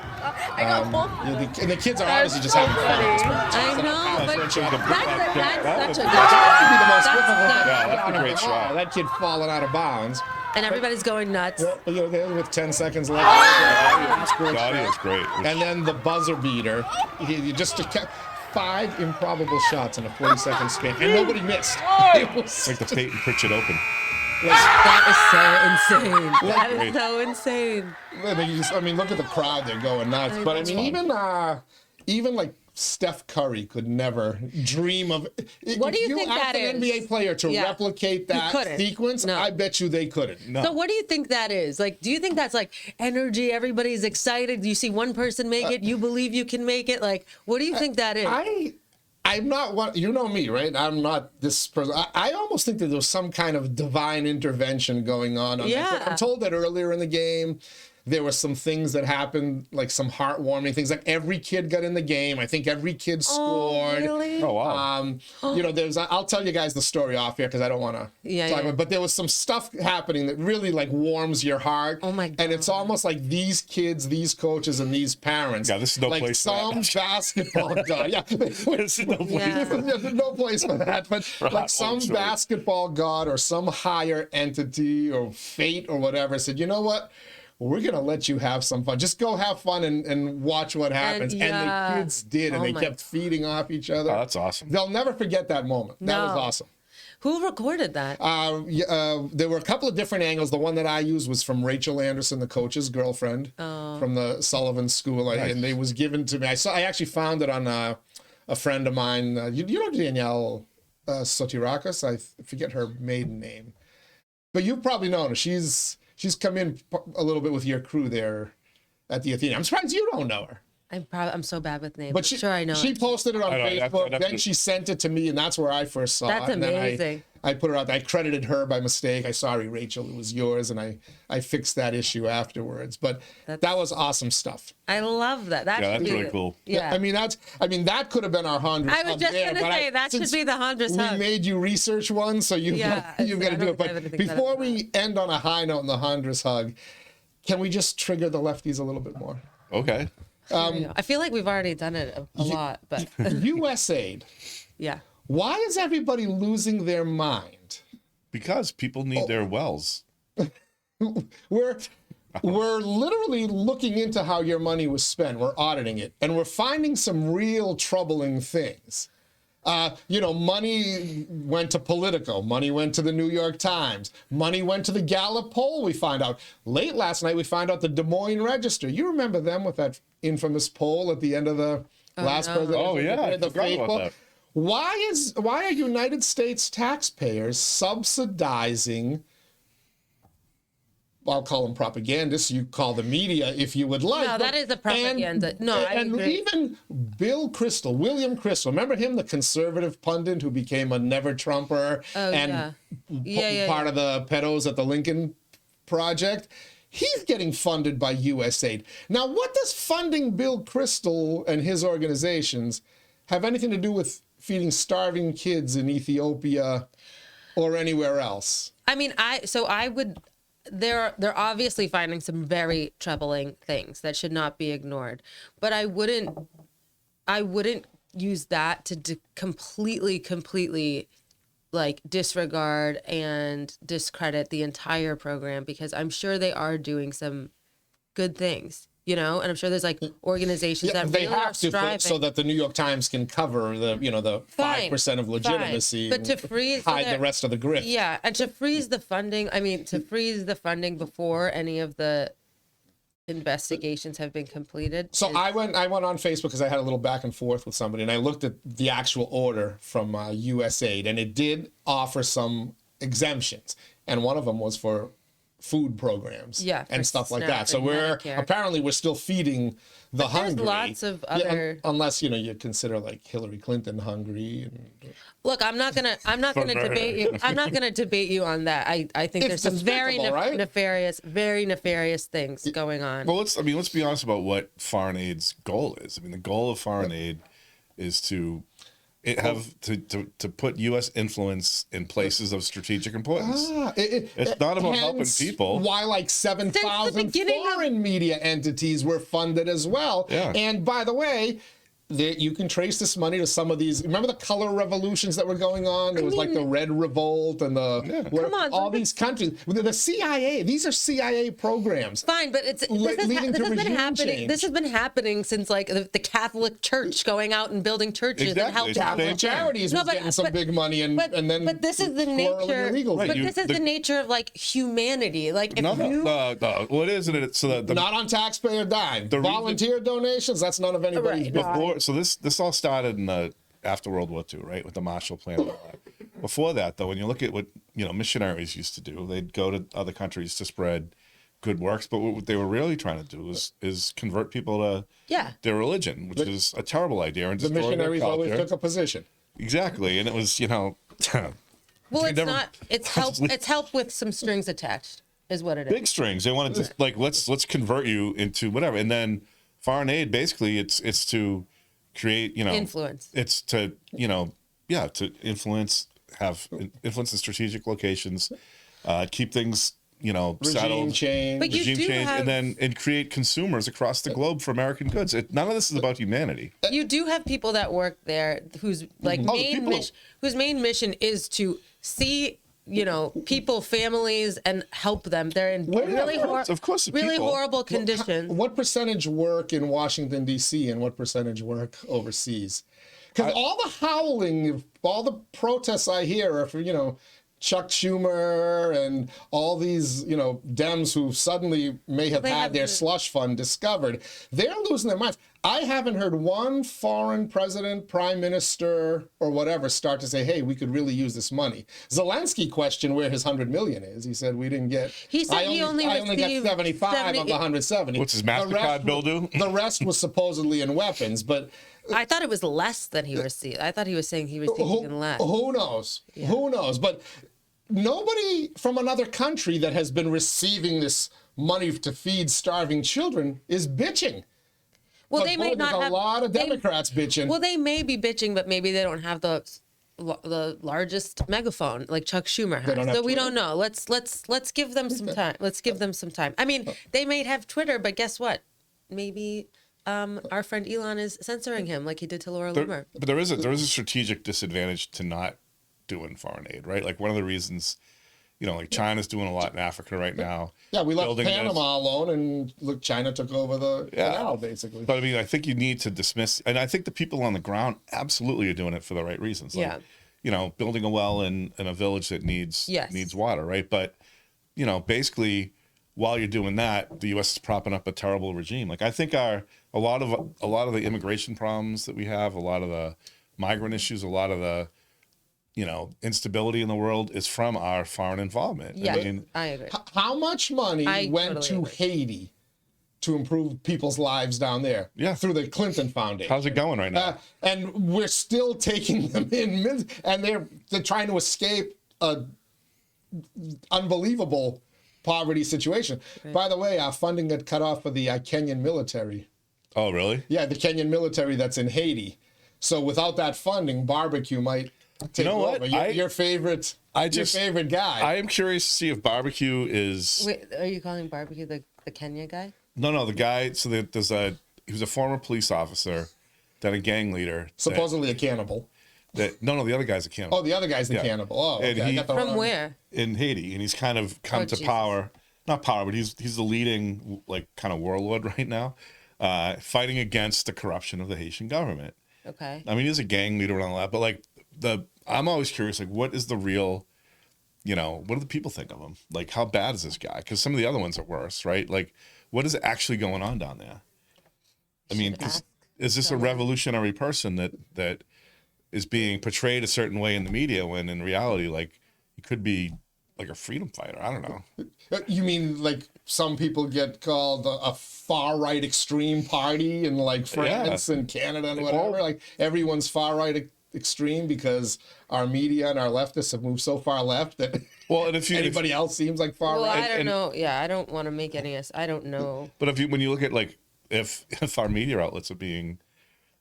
And the kids are obviously just having fun at this point. I know, but that's such a good That would be the most difficult That's- thing. Yeah, that's a great shot. That kid falling out of bounds. and everybody's going nuts. With 10 seconds left. The audio's great. And then the buzzer beater. He just kept 5 improbable shots in a 40-second span, and nobody missed. It was It's like the Peyton Pritchett Open. That is so insane. That is Great. so insane. I mean, look at the crowd; they're going nuts. But I mean, even like Steph Curry could never dream of. What do you if think asked that an is? NBA player to Yeah. replicate that couldn't. sequence, No. I bet you they couldn't. No. So what do you think that is? Like, do you think that's like energy? Everybody's excited. You see one person make it, you believe you can make it. Like, what do you think that is? I'm not one. You know me, right? I'm not this person. I almost think that there was some kind of divine intervention going on. Yeah. I'm told that earlier in the game, there were some things that happened, like some heartwarming things. Like every kid got in the game. I think every kid scored. Really? Oh, wow. I'll tell you guys the story off here because I don't want to. Yeah. But there was some stuff happening that really like warms your heart. Oh, my And it's almost like these kids, these coaches, and these parents. Yeah, this is no like place for some that. basketball guy. Yeah, This is no place. Yeah. there's no place for that. But hot like some water stories. basketball god or some higher entity or fate or whatever said, you know what? We're going to let you have some fun. Just go have fun and watch what happens. And yeah. the kids did, and Oh they my- kept feeding off each other. Oh, that's awesome. They'll never forget that moment. That was No. awesome. Who recorded that? There were a couple of different angles. The one that I used was from Rachel Anderson, the coach's girlfriend from the Sullivan School. And it was given to me. I actually found it on a friend of mine. You know Danielle Sotirakis? I forget her maiden name. But you've probably known her. She's come in a little bit with your crew there at the Athena. I'm surprised you don't know her. I'm so bad with names. But Sure, I know. she it. posted it on I know, I'd have Facebook. to- Then she sent it to me, and that's where I first saw That's it. And then amazing. I put her out. I credited her by mistake. Sorry, Rachel, it was yours, and I fixed that issue afterwards. But that was awesome stuff. I love that. Yeah, that's should be really cool. Yeah. I mean that could have been our 100th. I was just going to say, that should be the 100th hug. We made you research one, so you've Yeah, got to I do don't it. But have anything better before than we end on a high note in the 100th hug, can we just trigger the lefties a little bit more? Okay. I feel like we've already done it a lot, but USAID. yeah. Why is everybody losing their mind? Because people need their wells. We're literally looking into how your money was spent. We're auditing it, and we're finding some real troubling things. Money went to Politico. Money went to the New York Times. Money went to the Gallup poll, we find out. Late last night, we find out the Des Moines Register. You remember them with that infamous poll at the end of the last presidential Oh, yeah, I debate, the forgot fake about poll? that. Why are United States taxpayers subsidizing, I'll call them propagandists, you call the media if you would like. No, that is a propaganda. No, I and agree. even William Crystal, remember him, the conservative pundit who became a never-Trumper and part of the pedos at the Lincoln Project? He's getting funded by USAID. Now, what does funding Bill Crystal and his organizations have anything to do with feeding starving kids in Ethiopia or anywhere else? I mean, they're obviously finding some very troubling things that should not be ignored. But I wouldn't use that to completely like disregard and discredit the entire program, because I'm sure they are doing some good things, and I'm sure there's like organizations that they really are have to striving. so that the New York Times can cover the 5% of legitimacy, But to freeze hide the rest of the grift. Yeah, and to freeze the funding, before any of the investigations have been completed. So I went on Facebook because I had a little back and forth with somebody, and I looked at the actual order from USAID, and it did offer some exemptions, and one of them was for food programs, Yeah, and for stuff like SNAP that. So and we're Medicare. still feeding the hungry. There's lots of Yeah, other. unless you consider like Hillary Clinton hungry. And Look, I'm not gonna debate you. I'm not gonna debate you on that. I think It's there's some very despicable, right? very nefarious things going on. Well, let's be honest about what foreign aid's goal is. I mean, the goal of foreign aid is to have to put U.S. influence in places of strategic importance. It's not about helping hence people. Why like 7,000 foreign media entities were funded as well. Yeah. And by the way, you can trace this money to some of these. Remember the color revolutions that were going on? There was like the Red Revolt and all these countries. The CIA. These are CIA programs. Fine, but this has been happening since like the Catholic Church going out and building churches and helping Catholic charities was getting some big money and then. But this is the nature. Right, but this is the nature of like humanity. Like if No. Well, it is, and it's so not on taxpayer dime. Volunteer donations. That's none of anybody's business. So this all started in the after World War II, right, with the Marshall Plan. And all that. Before that, though, when you look at what missionaries used to do, they'd go to other countries to spread good works, but what they were really trying to do is convert people to their religion, which is a terrible idea. And the missionaries always took a position. Exactly, and it was well, it's not. It's help with some strings attached, is what it is. Big strings. They wanted to like let's convert you into whatever, and then foreign aid basically it's to create, influence. It's to, to influence, have influence in strategic locations, keep things, settled, change. But regime change, and create consumers across the globe for American goods. None of this is about humanity. You do have people that work there whose whose main mission is to see people, families, and help them. They're in really horrible conditions. What percentage work in Washington, D.C., and what percentage work overseas? Because all the howling, all the protests I hear are for, Chuck Schumer and all these, Dems who suddenly may have had their slush fund discovered. They're losing their minds. I haven't heard one foreign president, prime minister, or whatever start to say, hey, we could really use this money. Zelensky questioned where his $100 million is. He said, we didn't get... He said I only got 75 of the 170. What's his MasterCard bill do? The rest was supposedly in weapons, but... I thought it was less than he received. I thought he was saying he received even less. Who knows? Yeah. Who knows? But nobody from another country that has been receiving this money to feed starving children is bitching. Well, but they may not have a lot of Democrats bitching. Well, they may be bitching, but maybe they don't have the largest megaphone like Chuck Schumer has. So we don't know. Let's give them some time. Let's give them some time. I mean, they may have Twitter, but guess what? Maybe our friend Elon is censoring him like he did to Laura Loomer. But there is a strategic disadvantage to not doing foreign aid, right? Like one of the reasons, like China's doing a lot in Africa right now. Yeah, we left Panama alone, and look, China took over the canal, basically. But I mean, I think you need to dismiss, and I think the people on the ground absolutely are doing it for the right reasons. Like, building a well in a village that needs water, right? But, basically, while you're doing that, the U.S. is propping up a terrible regime. Like I think a lot of the immigration problems that we have, a lot of the migrant issues, a lot of the instability in the world is from our foreign involvement. Yeah, I agree. How much money went to Haiti to improve people's lives down there? Yeah. Through the Clinton Foundation. How's it going right now? And we're still taking them in, and they're trying to escape a unbelievable poverty situation. Right. By the way, our funding got cut off for the Kenyan military. Oh, really? Yeah, the Kenyan military that's in Haiti. So without that funding, barbecue might take over. Your favorite guy. I am curious to see if barbecue is... Wait, are you calling barbecue the Kenya guy? No, the guy, so he was a former police officer, then a gang leader. Supposedly a cannibal. No, the other guy's a cannibal. Oh, the other guy's the cannibal. Oh, okay. From where? In Haiti, and he's kind of come to power. Not power, but he's the leading kind of warlord right now, fighting against the corruption of the Haitian government. Okay. I mean, he's a gang leader and all that, but I'm always curious, what is the real, what do the people think of him? Like, how bad is this guy? Because some of the other ones are worse, right? Like, what is actually going on down there? I mean, is this a revolutionary person that is being portrayed a certain way in the media when in reality, like, he could be like a freedom fighter? I don't know. You mean like some people get called a far-right extreme party in like France and Canada and whatever? Like everyone's far-right extreme because our media and our leftists have moved so far left that and if anybody else seems like far-right. Well, I don't know. Yeah, I don't want to make any... I don't know. But when you look at like if our media outlets are being...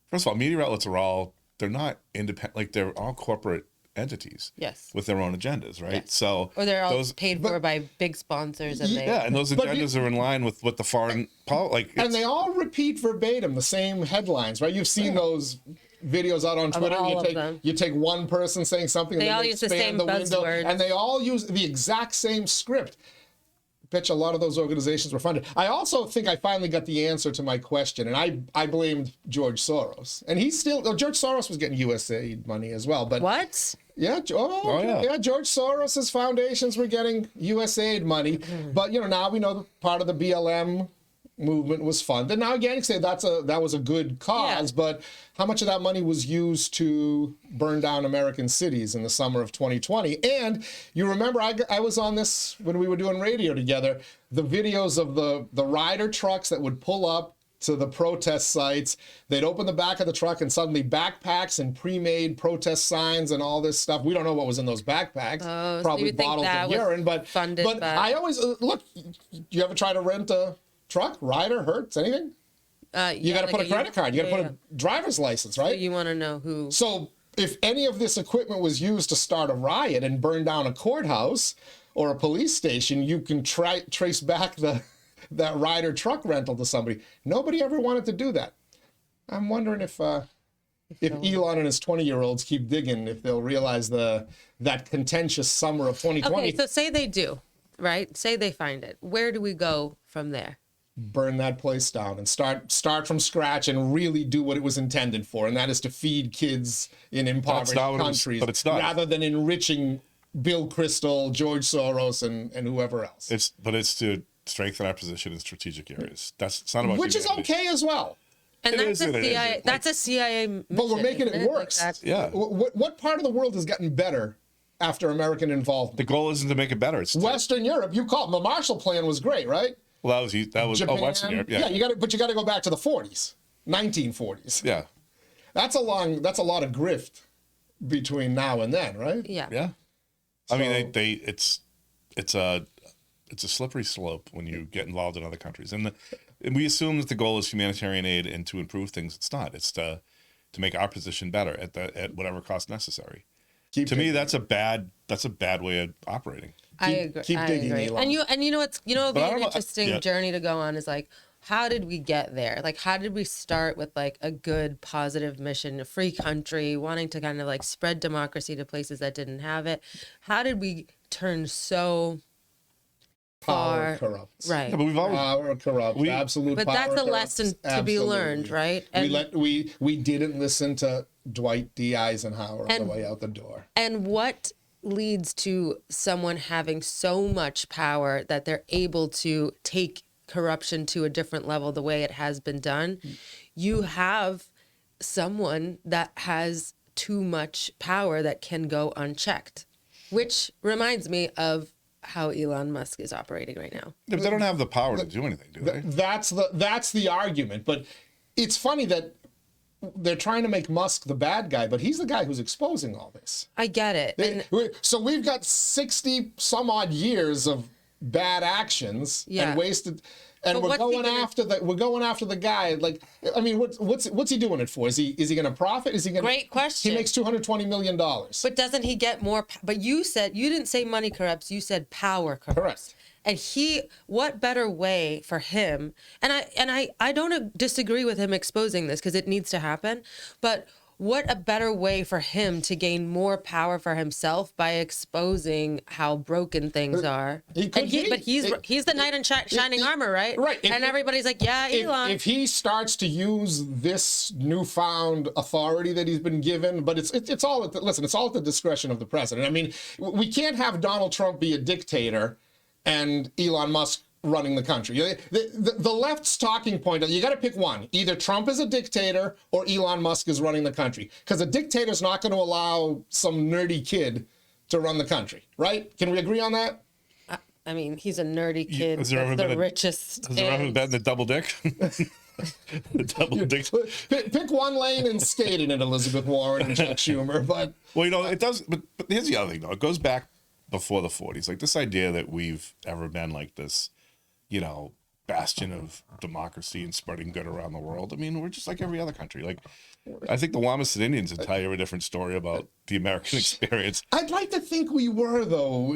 First of all, media outlets are all they're not independent. Like they're all corporate entities. Yes. With their own agendas, right? Yes. So Or they're all paid for by big sponsors, and and those agendas are in line with what the foreign and they all repeat verbatim the same headlines, right? You've seen those videos out on Twitter. You take one person saying something, They and then all they use the expand same the window, buzzwords. and they all use the exact same script. Bet you a lot of those organizations were funded. I also think I finally got the answer to my question, and I blamed George Soros, and George Soros was getting USAID money as well, but What? yeah, George Soros's foundations were getting USAID money, but now we know that part of the BLM movement was funded. Now again, you say that was a good cause, but how much of that money was used to burn down American cities in the summer of 2020? And you remember, I was on this when we were doing radio together, the videos of the rider trucks that would pull up to the protest sites. They'd open the back of the truck and suddenly backpacks and pre-made protest signs and all this stuff. We don't know what was in those backpacks. Oh, probably so bottles of urine, but I always look. You ever try to rent a truck, rider, Hertz, anything? You got to put a credit card. You got to put a driver's license, right? So you want to know who. So if any of this equipment was used to start a riot and burn down a courthouse or a police station, you can trace back that rider truck rental to somebody. Nobody ever wanted to do that. I'm wondering if Elon and his 20-year-olds keep digging, if they'll realize that contentious summer of 2020. Okay, so say they do, right? Say they find it. Where do we go from there? Burn that place down and start from scratch and really do what it was intended for, and that is to feed kids in impoverished countries, but it's not. Rather than enriching Bill Kristol, George Soros, and whoever else. It's to strengthen our position in strategic areas. It's not about which humanity. Is okay as well. And that's a CIA. That's a CIA mission, but we're making it worse. What part of the world has gotten better after American involvement? The goal isn't to make it better. It's Western Europe. You call it the Marshall Plan was great, right? Well, that was Japan, Western Europe. Yeah, you got to go back to the 40s, 1940s. Yeah, that's a lot of grift between now and then, right? Yeah. Yeah. I mean, it's a slippery slope when you get involved in other countries, and we assume that the goal is humanitarian aid and to improve things. It's not. It's to make our position better at whatever cost necessary. To me, that's a bad way of operating. I agree. Keep digging, Elon. And you know what's an interesting journey to go on is like, how did we get there? Like, how did we start with like a good, positive mission, a free country, wanting to kind of like spread democracy to places that didn't have it? How did we turn so power corrupts? Right. Yeah, but we've always power corrupts. Absolute but power that's a corrupts. lesson to be learned, right? And we didn't listen to Dwight D. Eisenhower on the way out the door. And what leads to someone having so much power that they're able to take corruption to a different level the way it has been done? You have someone that has too much power that can go unchecked, which reminds me of how Elon Musk is operating right now. But they don't have the power to do anything, do they? That's the argument. But it's funny that they're trying to make Musk the bad guy, but he's the guy who's exposing all this. I get it. So we've got 60 some odd years of bad actions and wasted, and we're going after the guy. Like, I mean, what's he doing it for? Is he going to profit? Great question. He makes $220 million. But doesn't he get more? But you didn't say money corrupts. You said power corrupts. Correct. And what better way for him? And I don't disagree with him exposing this because it needs to happen. But what a better way for him to gain more power for himself by exposing how broken things are. He's the knight in shining armor, right? Right. And everybody's like, yeah, Elon. If he starts to use this newfound authority that he's been given, but it's all at the discretion of the president. I mean, we can't have Donald Trump be a dictator and Elon Musk running the country. The left's talking point, you got to pick one. Either Trump is a dictator or Elon Musk is running the country. Because a dictator's not going to allow some nerdy kid to run the country, right? Can we agree on that? I mean, he's a nerdy kid. Has there ever been richest. Has there ever been the double dick? The double dick. Pick one lane and skate in it, Elizabeth Warren and Chuck Schumer. But well, it does. But here's the other thing, though. It goes back before the 40s. Like this idea that we've ever been like this, bastion of democracy and spreading good around the world. I mean, we're just like every other country. Like I think the Wamiston Indians would tell you a different story about the American experience. I'd like to think we were, though.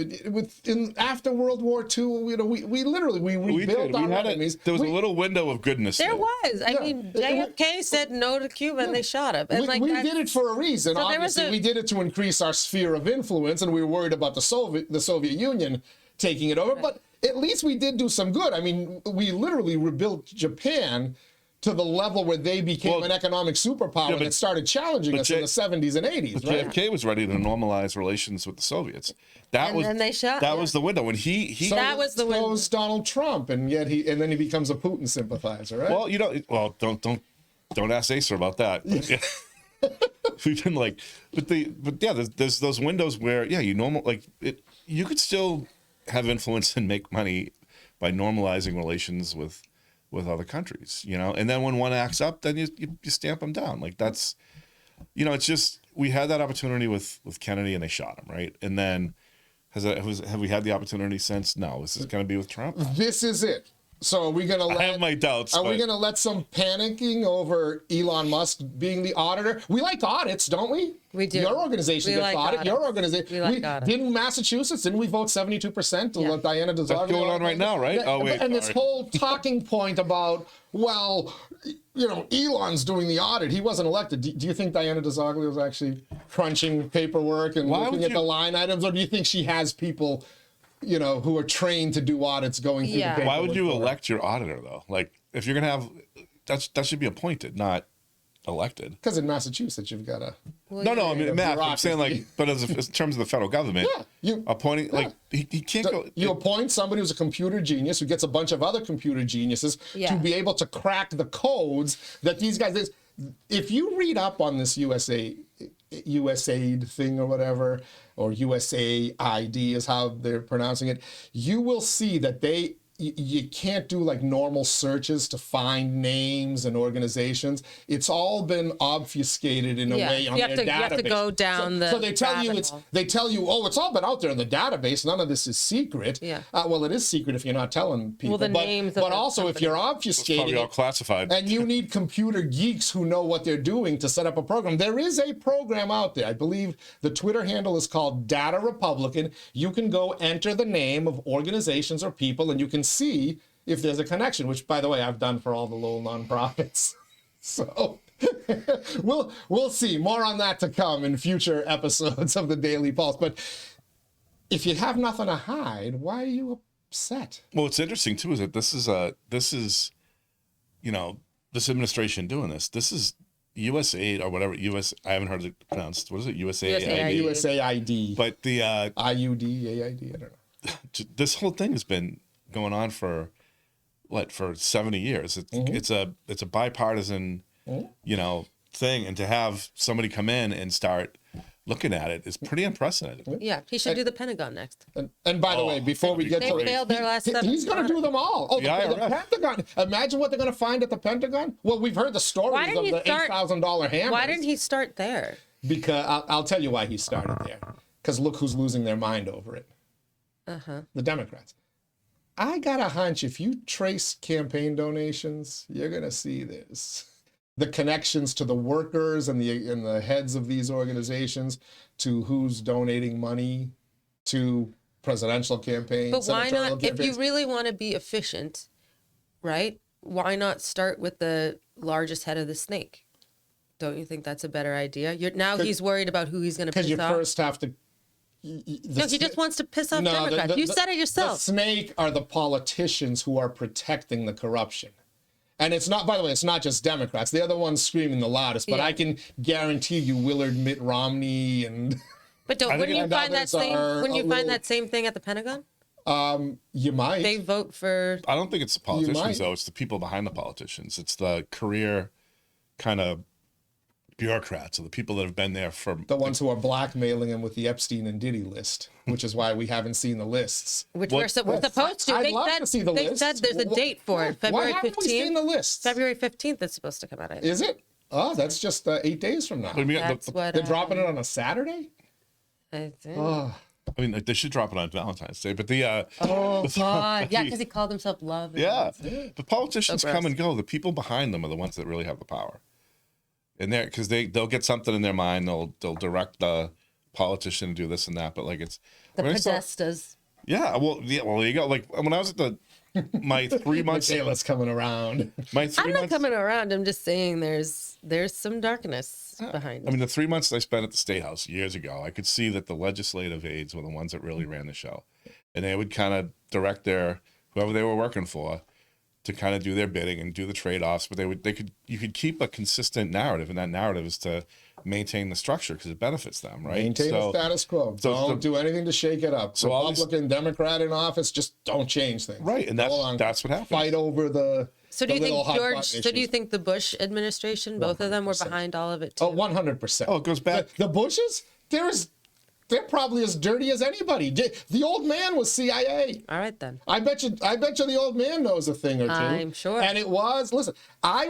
After World War II, we literally rebuilt our enemies. There was a little window of goodness. There was. I mean, JFK said no to Cuba, and they shot him. And we did it for a reason. So obviously, we did it to increase our sphere of influence, and we were worried about the Soviet Union taking it over. But at least we did do some good. I mean, we literally rebuilt Japan to the level where they became an economic superpower and it started challenging us in the 70s and 80s. But right? JFK was ready to normalize relations with the Soviets. Then they shot. That was the window when that was the window. So was Donald Trump, and yet then he becomes a Putin sympathizer, right? Well, don't ask Acer about that. We didn't there's those windows where you could still have influence and make money by normalizing relations with other countries, and then when one acts up, then you stamp them down. Like that's, it's just, we had that opportunity with Kennedy and they shot him, right? And then have we had the opportunity since? No. This is going to be with Trump. This is it. So are we going to I have my doubts. Are we going to let some panicking over Elon Musk being the auditor? We like audits, don't we? We do. Your organization gets audit. Your organization. We like audits. Didn't Massachusetts? Didn't we vote 72% to let Diana DeZoglio? That's going on right now, right? Oh wait. And this whole talking point about, Elon's doing the audit. He wasn't elected. Do you think Diana DeZoglio was actually crunching paperwork and looking at the line items, or do you think she has people, who are trained to do audits going through the paperwork? Why would you elect your auditor though? Like, if you're gonna have, that should be appointed, not elected. Because in Massachusetts, you've got a I mean, Matt, I'm saying but in terms of the federal government, appointing he can't go. You appoint somebody who's a computer genius who gets a bunch of other computer geniuses to be able to crack the codes that these guys. If you read up on this USAID thing or whatever, or USAID is how they're pronouncing it, you will see that you can't do like normal searches to find names and organizations. It's all been obfuscated in a way on their database. You have to go down so they tell you it's all been out there in the database. None of this is secret. Yeah. Well, it is secret if you're not telling people. Well, names. But also if you're obfuscating, probably all classified. And you need computer geeks who know what they're doing to set up a program. There is a program out there. I believe the Twitter handle is called Data Republican. You can go enter the name of organizations or people, and you can see if there's a connection, which, by the way, I've done for all the Lowell nonprofits. So we'll see. More on that to come in future episodes of the Daily Pulse. But if you have nothing to hide, why are you upset? Well, what's interesting too is that this is this administration doing this. This is USAID or whatever. I haven't heard it pronounced. What is it? USAID. USAID. But the IUD, AID. I don't know. This whole thing has been going on for 70 years. It's a bipartisan thing, and to have somebody come in and start looking at it is pretty unprecedented. Yeah, he should do the Pentagon next. And by the way, before we get to it, failed their last he's going to do them all. Oh, the Pentagon. Imagine what they're going to find at the Pentagon. Well, we've heard the stories of the $8,000 hammers. Why didn't he start there? Because I'll tell you why he started there. Because look who's losing their mind over it. The Democrats. I got a hunch if you trace campaign donations, you're going to see this. The connections to the workers and the heads of these organizations, to who's donating money to presidential campaigns. But why not, if you really want to be efficient, right, why not start with the largest head of the snake? Don't you think that's a better idea? He's worried about who he's going to piss off. Because you first have to... he just wants to piss off Democrats. You said it yourself. The snake are the politicians who are protecting the corruption. And it's not, by the way, it's not just Democrats. They're the ones screaming the loudest. But I can guarantee you Willard Mitt Romney and... But wouldn't you find that same thing at the Pentagon? You might. They vote for... I don't think it's the politicians, though. It's the people behind the politicians. It's the career kind of bureaucrats, or the people that have been there for... The ones who are blackmailing him with the Epstein and Diddy list, which is why we haven't seen the lists. Which we're supposed to. I'd love to see the list. They said there's a date for it. February 15th. Why haven't we seen the list? February 15th it's supposed to come out. Is it? Oh, that's just 8 days from now. They're dropping it on a Saturday? I think. Oh. I mean, they should drop it on Valentine's Day, but the... God. Yeah, because he called himself Love. Yeah. The politicians come and go. The people behind them are the ones that really have the power. and because they'll get something in their mind, they'll direct the politician to do this and that, but like it's The when I saw- Podestas. well, there you go. Like when I was at my 3 months, Michaela's coming around. my 3 I'm not months. coming around. I'm just saying there's some darkness behind I it. mean, the 3 months I spent at the State House years ago, I could see that the legislative aides were the ones that really ran the show, and they would kind of direct whoever they were working for to kind of do their bidding and do the trade-offs. But you could keep a consistent narrative, and that narrative is to maintain the structure because it benefits them, right? Maintain the status quo. Don't do anything to shake it up. So Republican, Democrat in office, just don't change things. Right, and that's what happened. Fight over the. So do you little think hot George? button So do you issues. think the Bush administration, both of them, were 100%. behind all of it too? Oh, 100%. Oh, it goes back. The Bushes, they're probably as dirty as anybody. The old man was CIA. All right then. I bet you the old man knows a thing or two. I'm sure. And it was, listen, I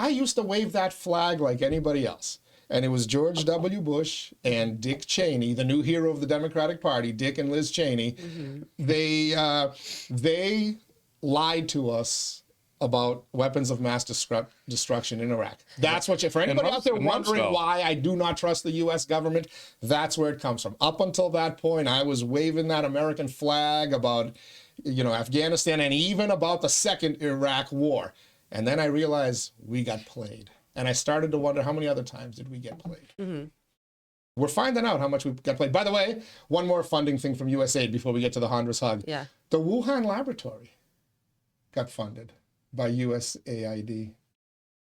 used to wave that flag like anybody else. And it was George W. Bush and Dick Cheney, the new hero of the Democratic Party, Dick and Liz Cheney. They lied to us about weapons of mass destruction in Iraq. That's what for anybody out there wondering why I do not trust the U.S. government, that's where it comes from. Up until that point, I was waving that American flag about, Afghanistan and even about the second Iraq war. And then I realized we got played. And I started to wonder how many other times did we get played? Mm-hmm. We're finding out how much we got played. By the way, one more funding thing from USAID before we get to the Hondros hug. Yeah. The Wuhan laboratory got funded by USAID.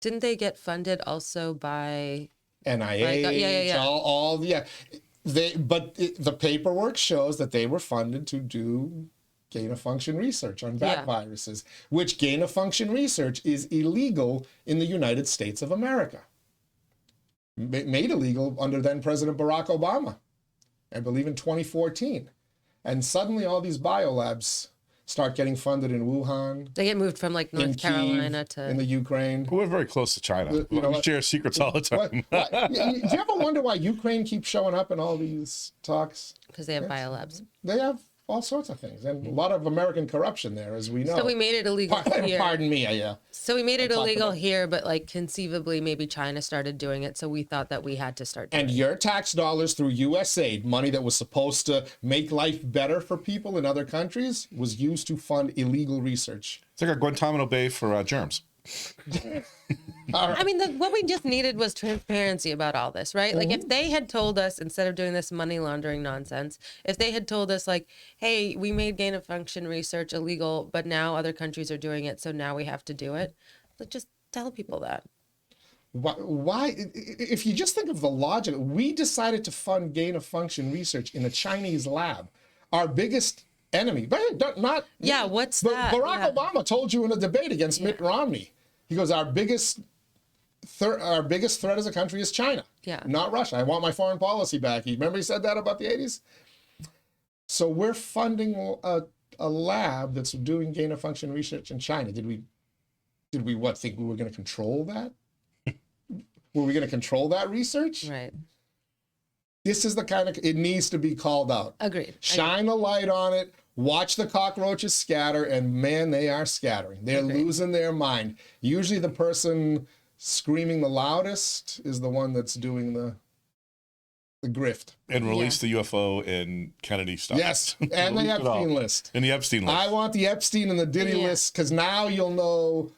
Didn't they get funded also by NIH, the paperwork shows that they were funded to do gain-of-function research on bat viruses, which gain-of-function research is illegal in the United States of America. Made illegal under then President Barack Obama, I believe in 2014. And suddenly all these biolabs start getting funded in Wuhan. They get moved from like North Carolina to in the Ukraine. We're very close to China. We share secrets all the time. Do you ever wonder why Ukraine keeps showing up in all these talks? because they have biolabs. They have all sorts of things, and a lot of American corruption there, as we know. So we made it illegal here. Pardon me, yeah. So we made it talked illegal about- here, but like conceivably maybe China started doing it, so we thought that we had to start doing And it. your tax dollars through USAID, money that was supposed to make life better for people in other countries, was used to fund illegal research. It's like a Guantanamo Bay for germs. I mean, what we just needed was transparency about all this, right? Like, if they had told us, instead of doing this money laundering nonsense, if they had told us, like, hey, we made gain of function research illegal, but now other countries are doing it, so now we have to do it. Like, just tell people that. Why? If you just think of the logic, we decided to fund gain of function research in a Chinese lab. Our biggest enemy, but not. Yeah, what's but that? Barack Yeah. Obama told you in a debate against Mitt Romney. He goes, our biggest threat as a country is China, not Russia. I want my foreign policy back. You remember he said that about the 80s? So we're funding a lab that's doing gain of function research in China. Did we think we were going to control that? Were we going to control that research? Right. This is the kind of, it needs to be called out. Agreed. Shine a light on it. Watch the cockroaches scatter, and man, they are scattering. They're losing their mind. Usually the person screaming the loudest is the one that's doing the grift. And release the UFO and Kennedy stuff. Yes, and the Release it all. Epstein list. And the Epstein list. I want the Epstein and the Diddy list, because now you'll know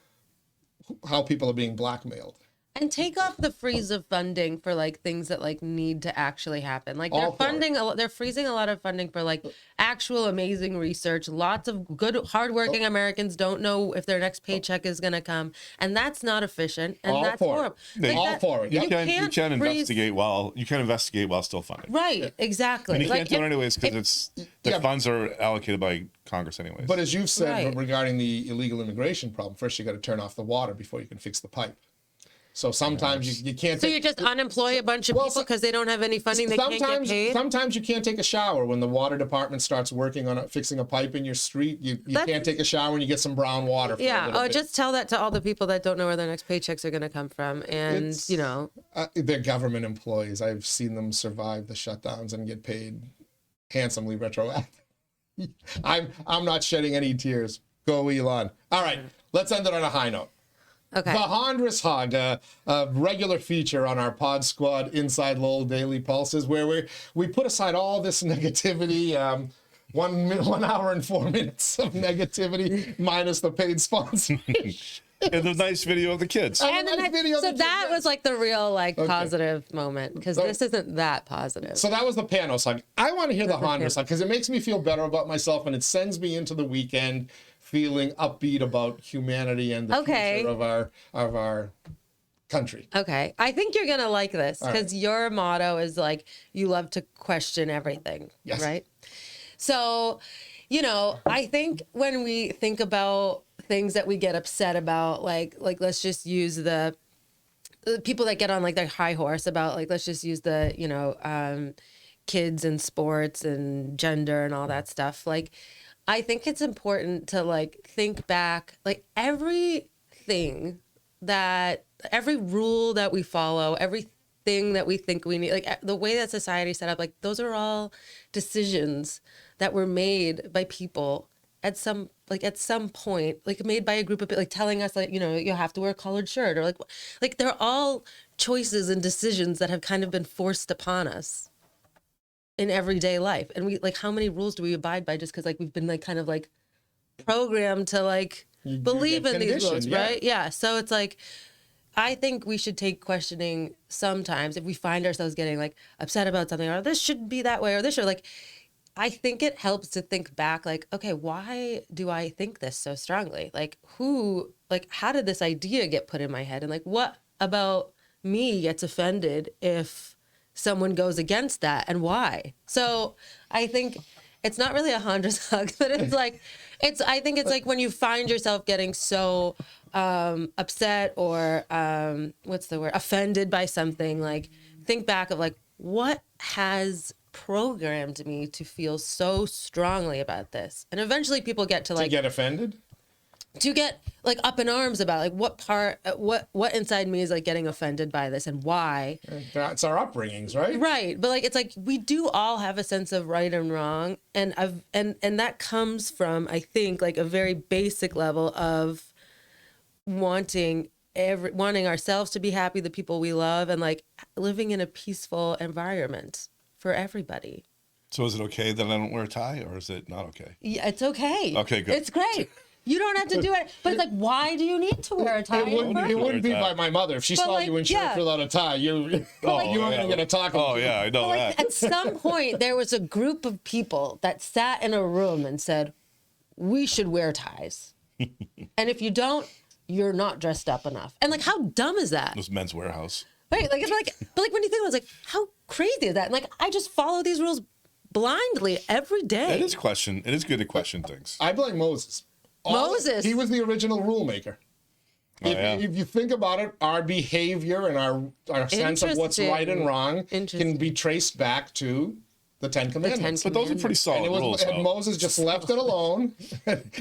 how people are being blackmailed. And take off the freeze of funding for like things that like need to actually happen. Like All for they're freezing a lot of funding for like actual amazing research. Lots of good, hardworking Americans don't know if their next paycheck is going to come, and that's not efficient. And All that's for it. horrible. All for it. You You can can't freeze- investigate while still funding. Right, exactly. And you Like, can't do it if- anyways because the funds are allocated by Congress anyways. But as you've said Right. regarding the illegal immigration problem, first you got to turn off the water before you can fix the pipe. So sometimes you can't. So you just unemploy a bunch of people because they don't have any funding. They can't get paid. Sometimes you can't take a shower when the water department starts working on fixing a pipe in your street. You can't take a shower when you get some brown water. For a Yeah. little Oh, bit. just tell that to all the people that don't know where their next paychecks are going to come from, and It's- you know. They're government employees. I've seen them survive the shutdowns and get paid handsomely retroactive. I'm not shedding any tears. Go Elon. All right, let's end it on a high note. Okay. The Hondros-McCarthy, a regular feature on our Pod Squad Inside Lowell Daily Pulses, where we put aside all this negativity. 1 hour and 4 minutes of negativity minus the paid sponsor. And the nice video of the kids. And nice video so that you that did. was like the real like positive moment, because this isn't that positive. So that was the Panos hug. I want to hear the Hondros hug because it makes me feel better about myself and it sends me into the weekend feeling upbeat about humanity and the future of our country. Okay. I think you're going to like this because your motto is like, you love to question everything. Yes. Right? So, I think when we think about things that we get upset about, like let's just use the people that get on like their high horse about like, let's just use the, kids and sports and gender and all that stuff. Like, I think it's important to like think back, like every rule that we follow, everything that we think we need, like the way that society set up, like those are all decisions that were made by people at some point, like made by a group of people, like telling us like, you have to wear a collared shirt, or like they're all choices and decisions that have kind of been forced upon us in everyday life. And we like, how many rules do we abide by just because like we've been like kind of like programmed to like believe in these rules, right? Yeah. So it's like, I think we should take questioning sometimes if we find ourselves getting like upset about something, or this shouldn't be that way, or this, or like, I think it helps to think back like, okay, why do I think this so strongly? Like how did this idea get put in my head? And like, what about me gets offended if someone goes against that, and why? So I think it's not really a Hondros hug, but it's like, I think it's like when you find yourself getting so upset or offended by something, like think back of like, what has programmed me to feel so strongly about this? And eventually people get to like get offended, to get like up in arms about like what inside me is like getting offended by this and why. That's our upbringings, right? Right. But like, it's like, we do all have a sense of right and wrong. And that comes from, I think, like a very basic level of wanting ourselves to be happy, the people we love, and like living in a peaceful environment for everybody. So is it okay that I don't wear a tie, or is it not okay? Yeah, it's okay. Okay, good. It's great. You don't have to do it. But it's like, why do you need to wear a tie? It wouldn't be by my mother. If she saw you in shirt without a tie, you weren't going to get a talk. Oh, yeah, I know that. At some point, there was a group of people that sat in a room and said, we should wear ties. And if you don't, you're not dressed up enough. And like, how dumb is that? It was Men's Warehouse. Right. But like when you think about it, it's like, how crazy is that? And like, I just follow these rules blindly every day. It is good to question things. I blame Moses. Moses. He was the original rule maker. If you think about it, our behavior and our sense of what's right and wrong can be traced back to the Ten Commandments. But those are pretty solid rules. Had Moses just left it alone,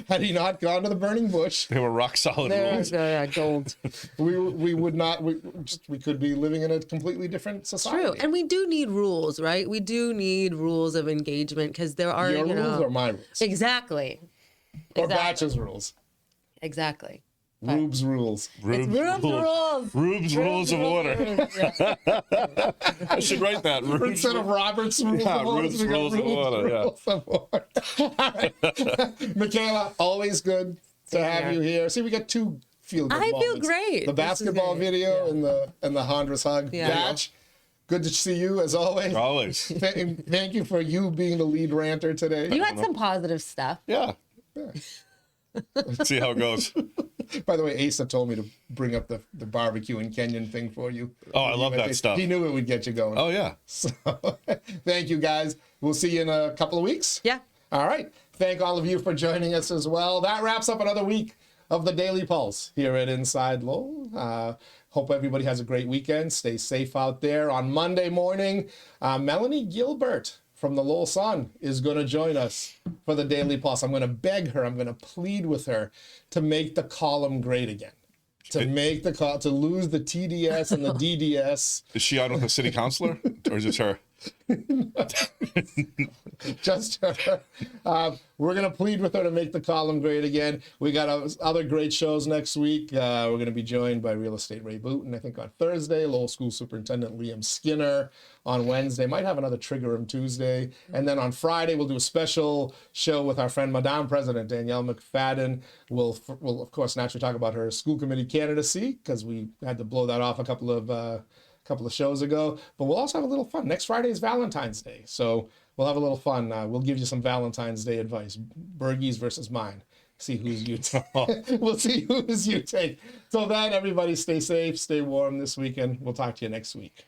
had he not gone to the burning bush, They were rock solid rules. Gold. we would not. We could be living in a completely different society. True. And we do need rules, right? We do need rules of engagement because there are, Your rules or my rules? Exactly. Or Batch's rules. Exactly. Rube's rules. Rube's rules of order. I should write that. Instead of Robert's rules of order, Rube's we got rules of order. rules of order. All right. Mikaela, always good to have you here. See, we got two feel-good moments. I feel great. The basketball video and the Hondros hug. Yeah. Batch, good to see you as always. Always. Thank you for you being the lead ranter today. You had some positive stuff. Yeah. Let's see how it goes. By the way, Asa told me to bring up the barbecue in Kenyan thing for you. Oh, I love that stuff. He knew it would get you going. Oh, yeah. So, thank you, guys. We'll see you in a couple of weeks. Yeah. All right. Thank all of you for joining us as well. That wraps up another week of the Daily Pulse here at Inside Lowell. Hope everybody has a great weekend. Stay safe out there. On Monday morning, Melanie Gilbert from the Lowell Sun is going to join us for the Daily Pulse. I'm going to beg her, I'm going to plead with her to make the column great again. To make the call, to lose the TDS and the DDS. Is she on with a city councilor, or is it her? Just her. We're going to plead with her to make the column great again. We got other great shows next week. We're going to be joined by Real Estate Ray Booten, I think, on Thursday. Lowell School Superintendent Liam Skinner on Wednesday. Might have another Trigger 'em Tuesday. And then on Friday, we'll do a special show with our friend Madame President Danielle McFadden. We'll of course, naturally talk about her school committee candidacy, because we had to blow that off a couple of shows ago. But we'll also have a little fun. Next Friday is Valentine's Day, so we'll have a little fun. We'll give you some Valentine's Day advice. Bergie's versus mine. See who's you take. We'll see who's you take. Till then, everybody stay safe, stay warm this weekend. We'll talk to you next week.